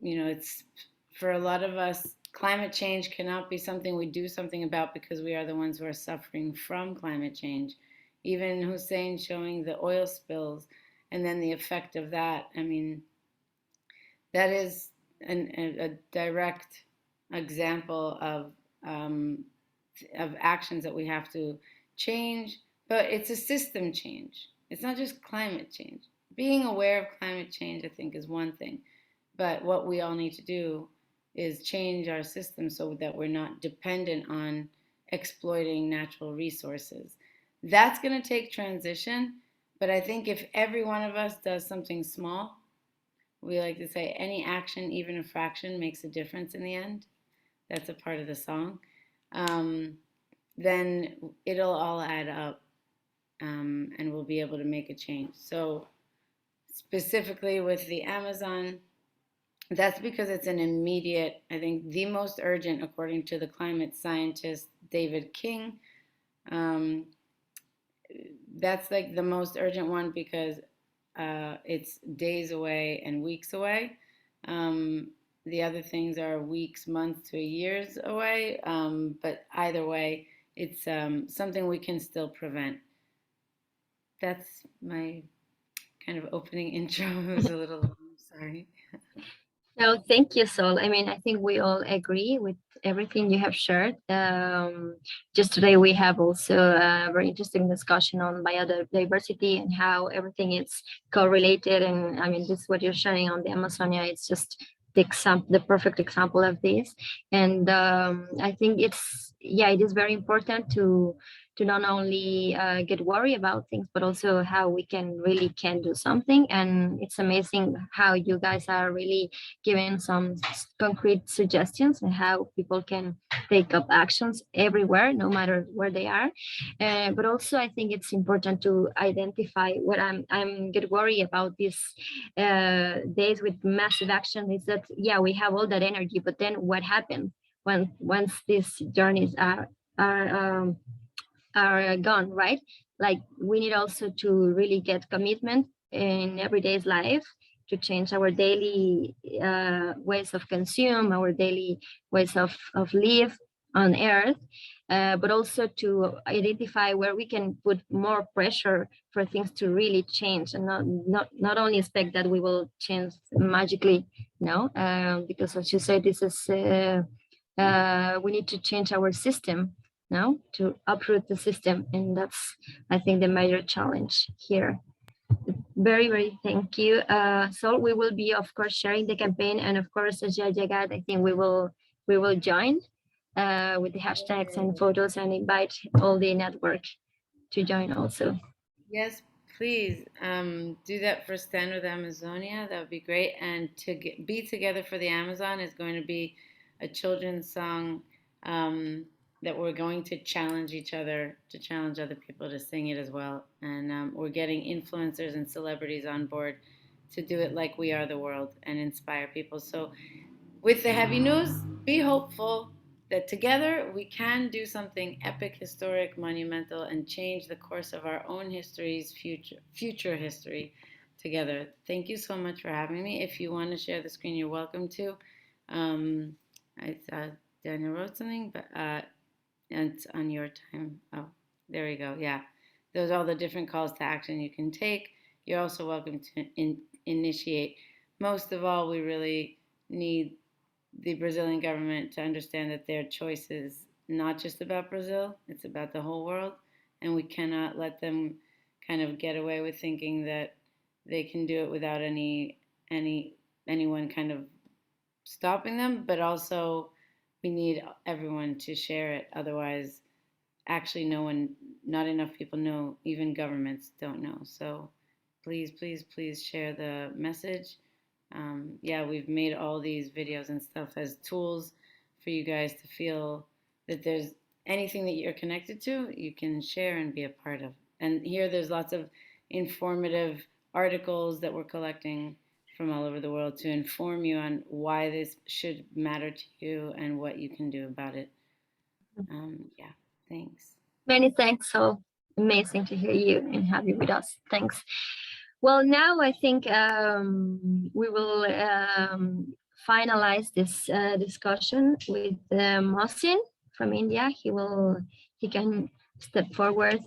it's for a lot of us, climate change cannot be something we do something about because we are the ones who are suffering from climate change. Even Hussein showing the oil spills and then the effect of that. I mean, that is a direct example of actions that we have to change, but it's a system change. It's not just climate change. Being aware of climate change, I think, is one thing, but what we all need to do is change our system so that we're not dependent on exploiting natural resources. That's going to take transition, but I think if every one of us does something small, we like to say any action, even a fraction, makes a difference in the end. That's a part of the song. Then it'll all add up, and we'll be able to make a change. So specifically with the Amazon, that's because it's an immediate, I think the most urgent, according to the climate scientist David King. That's like the most urgent one because it's days away and weeks away. The other things are weeks, months to years away. But either way, it's something we can still prevent. That's my kind of opening intro. It was a little long, sorry. No, thank you, Sol. I mean, I think we all agree with everything you have shared. Just today, we have also a very interesting discussion on biodiversity and how everything is correlated. And I mean, this what you're sharing on the Amazonia. It's just the perfect example of this. And I think it is very important to not only get worried about things, but also how we can do something. And it's amazing how you guys are really giving some concrete suggestions and how people can take up actions everywhere, no matter where they are. But also, I think it's important to identify what I'm get worried about these days with massive action is that, we have all that energy, but then what happens once these journeys are gone, right? Like we need also to really get commitment in everyday's life to change our daily ways of consume, our daily ways of live on Earth, but also to identify where we can put more pressure for things to really change, and not only expect that we will change magically, no, because as you said, this is we need to change our system now to uproot the system, and that's, I think, the major challenge here. Very, very thank you. So we will be, of course, sharing the campaign, and of course, as Jagat, I think we will join with the hashtags and photos and invite all the network to join also. Yes, please do that for Stand with Amazonia. That would be great. And to be together for the Amazon is going to be a children's song that we're going to challenge each other, to challenge other people to sing it as well. And we're getting influencers and celebrities on board to do it like we are the world and inspire people. So with the heavy news, be hopeful that together we can do something epic, historic, monumental, and change the course of our own history's future history together. Thank you so much for having me. If you want to share the screen, you're welcome to. I thought Daniel wrote something, but it's on your time. Oh, there we go. Yeah, those are all the different calls to action you can take. You're also welcome to initiate. Most of all, we really need the Brazilian government to understand that their choice is not just about Brazil, it's about the whole world, and we cannot let them kind of get away with thinking that they can do it without anyone kind of stopping them. But also we need everyone to share it, otherwise actually not enough people know, even governments don't know. So please, please, please share the message. We've made all these videos and stuff as tools for you guys to feel that there's anything that you're connected to, you can share and be a part of. And here there's lots of informative articles that we're collecting from all over the world to inform you on why this should matter to you and what you can do about it. Thanks. Many thanks, so amazing to hear you and have you with us. Thanks. Well, now I think we will finalize this discussion with Mohsin from India. He can step forward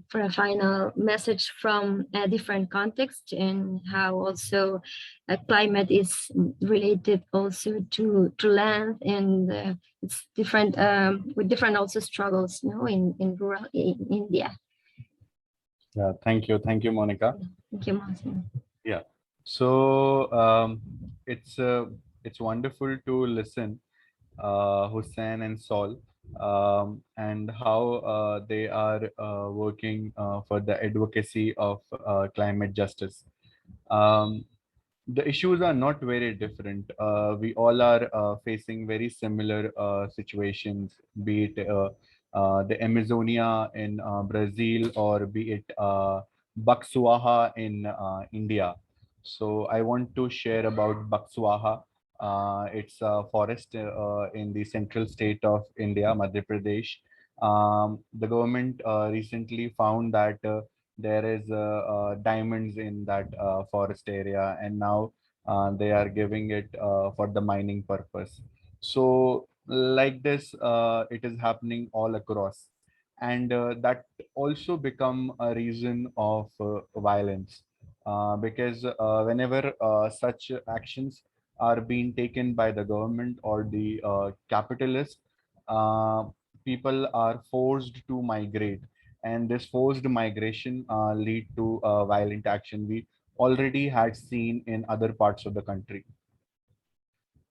for a final message from a different context, and how also climate is related also to land, and it's different with different also struggles, you know, in rural in India. Yeah, thank you, Monica. Thank you, Mohsin. Yeah, so it's wonderful to listen Hussein and Saul, and how they are working for the advocacy of climate justice. Um, the issues are not very different. We all are facing very similar situations, be it the Amazonia in Brazil, or be it Bakswaha in India. So I want to share about Bakswaha. It's a forest in the central state of India, Madhya Pradesh. The government recently found that there is diamonds in that forest area, and now they are giving it for the mining purpose. So like this, it is happening all across, and that also become a reason of violence, because whenever such actions are being taken by the government or the capitalist, uh, people are forced to migrate, and this forced migration lead to violent action we already had seen in other parts of the country.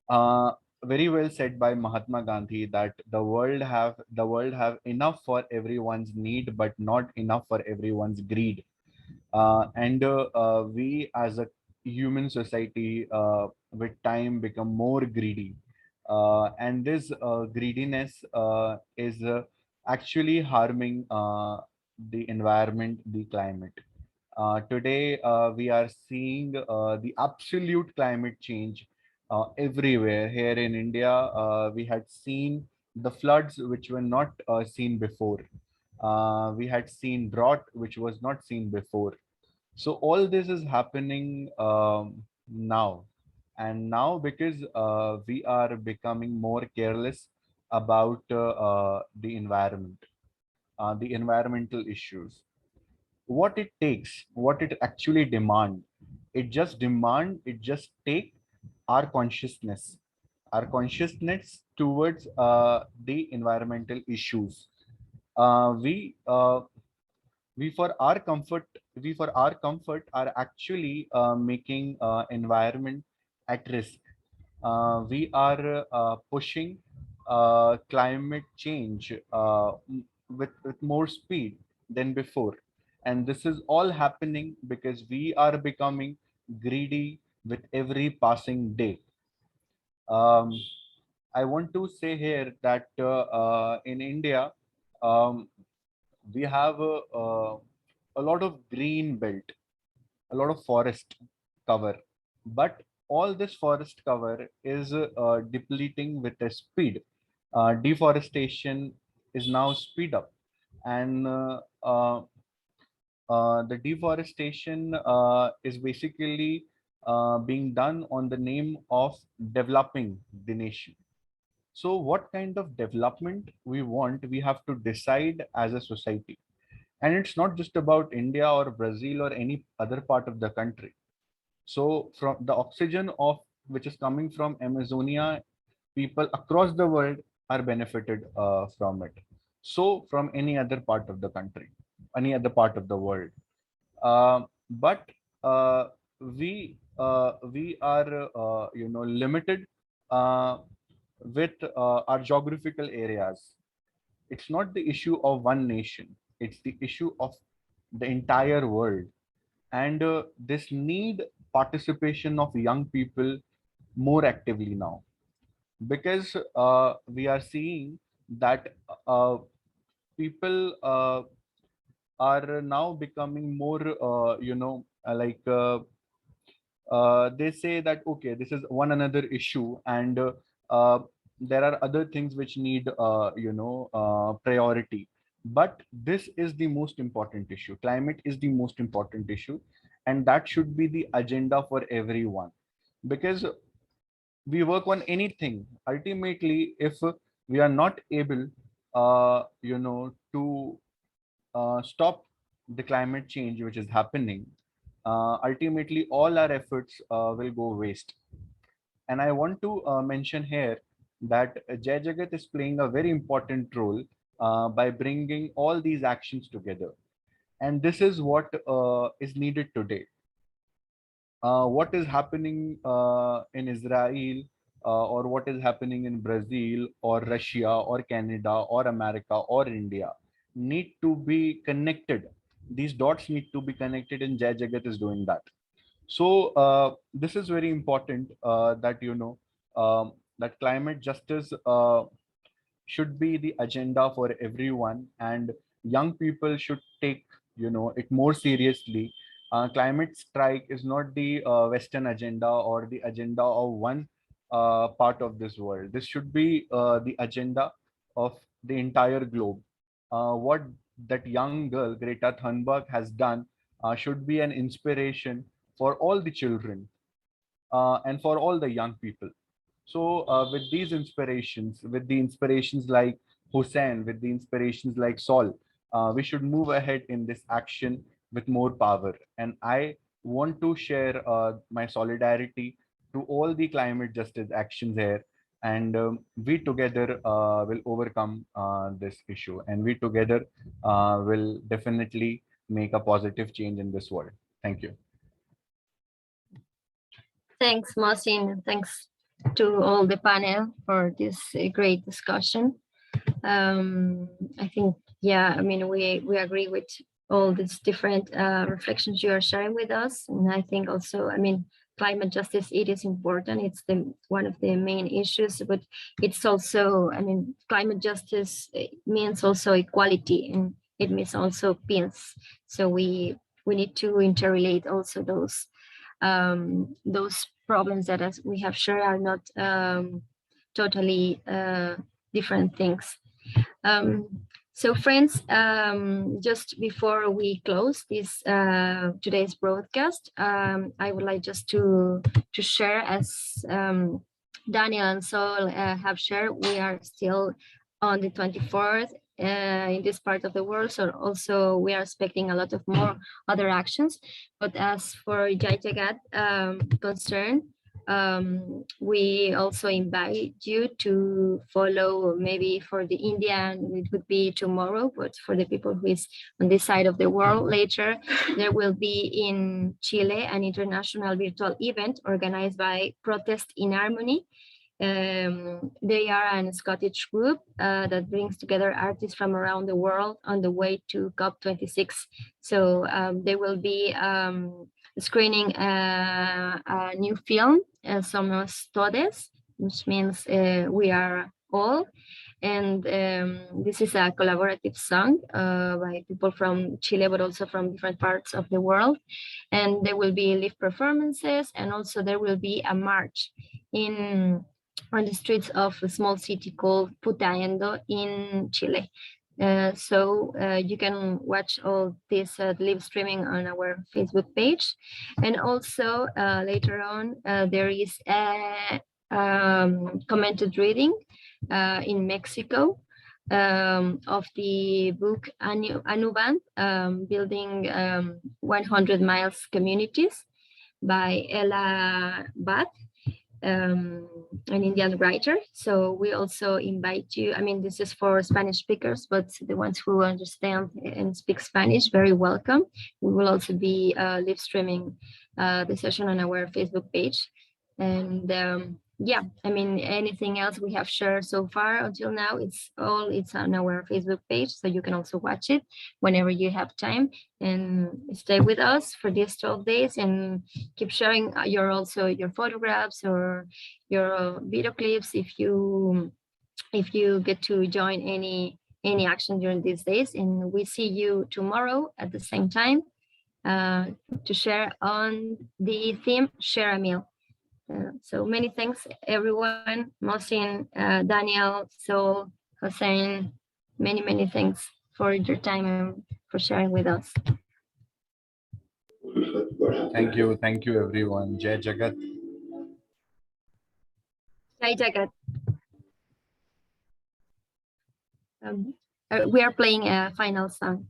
uh, very well said by Mahatma Gandhi that the world have enough for everyone's need, but not enough for everyone's greed. And we as a human society with time become more greedy, and this greediness is actually harming the environment, the climate. Today we are seeing the absolute climate change everywhere. Here in India, we had seen the floods which were not seen before. We had seen drought which was not seen before. So all this is happening now, and now because we are becoming more careless about the environment, the environmental issues. What it takes, what it actually demand, it just take our consciousness towards the environmental issues. We for our comfort, are actually making environment at risk. We are pushing climate change with more speed than before, and this is all happening because we are becoming greedy with every passing day. um, I want to say here that in India, um, we have a lot of green belt, a lot of forest cover, but all this forest cover is depleting with a speed. Deforestation is now speed up, and the deforestation is basically being done on the name of developing the nation. So what kind of development we want, we have to decide as a society. And it's not just about India or Brazil or any other part of the country. So from the oxygen of which is coming from Amazonia, people across the world are benefited from it. So from any other part of the country, any other part of the world. But we are limited uh, with our geographical areas. It's not the issue of one nation, it's the issue of the entire world. And this need participation of young people more actively now, because we are seeing that people are now becoming more they say that okay, this is one another issue, and there are other things which need priority, but this is the most important issue. Climate is the most important issue, and that should be the agenda for everyone. Because we work on anything, ultimately, if we are not able, to stop the climate change which is happening, ultimately all our efforts will go waste. And I want to mention here that Jai Jagat is playing a very important role by bringing all these actions together. And this is what is needed today. What is happening in Israel, or what is happening in Brazil or Russia or Canada or America or India need to be connected. These dots need to be connected, and Jai Jagat is doing that. So this is very important, that that climate justice should be the agenda for everyone, and young people should take it more seriously. Climate strike is not the Western agenda or the agenda of one part of this world. This should be the agenda of the entire globe. What that young girl Greta Thunberg has done should be an inspiration for all the children, and for all the young people. So with the inspirations like Hussein, with the inspirations like Saul, we should move ahead in this action with more power. And I want to share my solidarity to all the climate justice actions here. And we together will overcome this issue, and we together will definitely make a positive change in this world. Thank you. Thanks, Mohsin. Thanks to all the panel for this great discussion. I think, yeah, I mean, we agree with all these different reflections you are sharing with us. And I think also, I mean, climate justice, it is important. It's one of the main issues, but it's also, I mean, climate justice means also equality, and it means also peace. So we need to interrelate also those problems that, as we have shared, are not totally different things. So friends, just before we close this today's broadcast, I would like just to share, as Daniel and Sol have shared, we are still on the 24th in this part of the world. So also we are expecting a lot of more other actions. But as for Jai Jagat concern, we also invite you to follow, maybe for the Indian, it would be tomorrow, but for the people who is on this side of the world later, there will be in Chile an international virtual event organized by Protest in Harmony. They are a Scottish group that brings together artists from around the world on the way to COP26. So they will be screening a new film, Somos Todes, which means we are all. And this is a collaborative song by people from Chile, but also from different parts of the world. And there will be live performances, and also there will be a march on the streets of a small city called Putaendo in Chile. So you can watch all this live streaming on our Facebook page. And also later on, there is a commented reading in Mexico of the book Anuban, Building 100 Miles Communities by Ella Bath, an Indian writer. So we also invite you, I mean, this is for Spanish speakers, but the ones who understand and speak Spanish, very welcome. We will also be live streaming the session on our Facebook page. And yeah, I mean, anything else we have shared so far until now, it's on our Facebook page, so you can also watch it whenever you have time, and stay with us for these 12 days and keep sharing your photographs or your video clips if you get to join any action during these days. And we see you tomorrow at the same time to share on the theme Share a Meal. So many thanks, everyone. Mohsin, Daniel, Sol, Hussein, many thanks for your time and for sharing with us. Thank you, everyone. Jai Jagat. Hi, Jagat. We are playing a final song.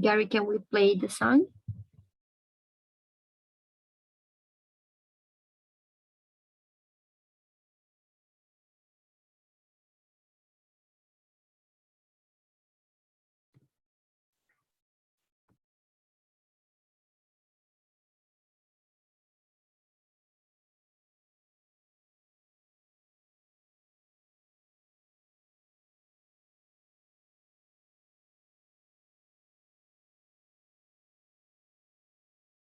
Gary, can we play the song?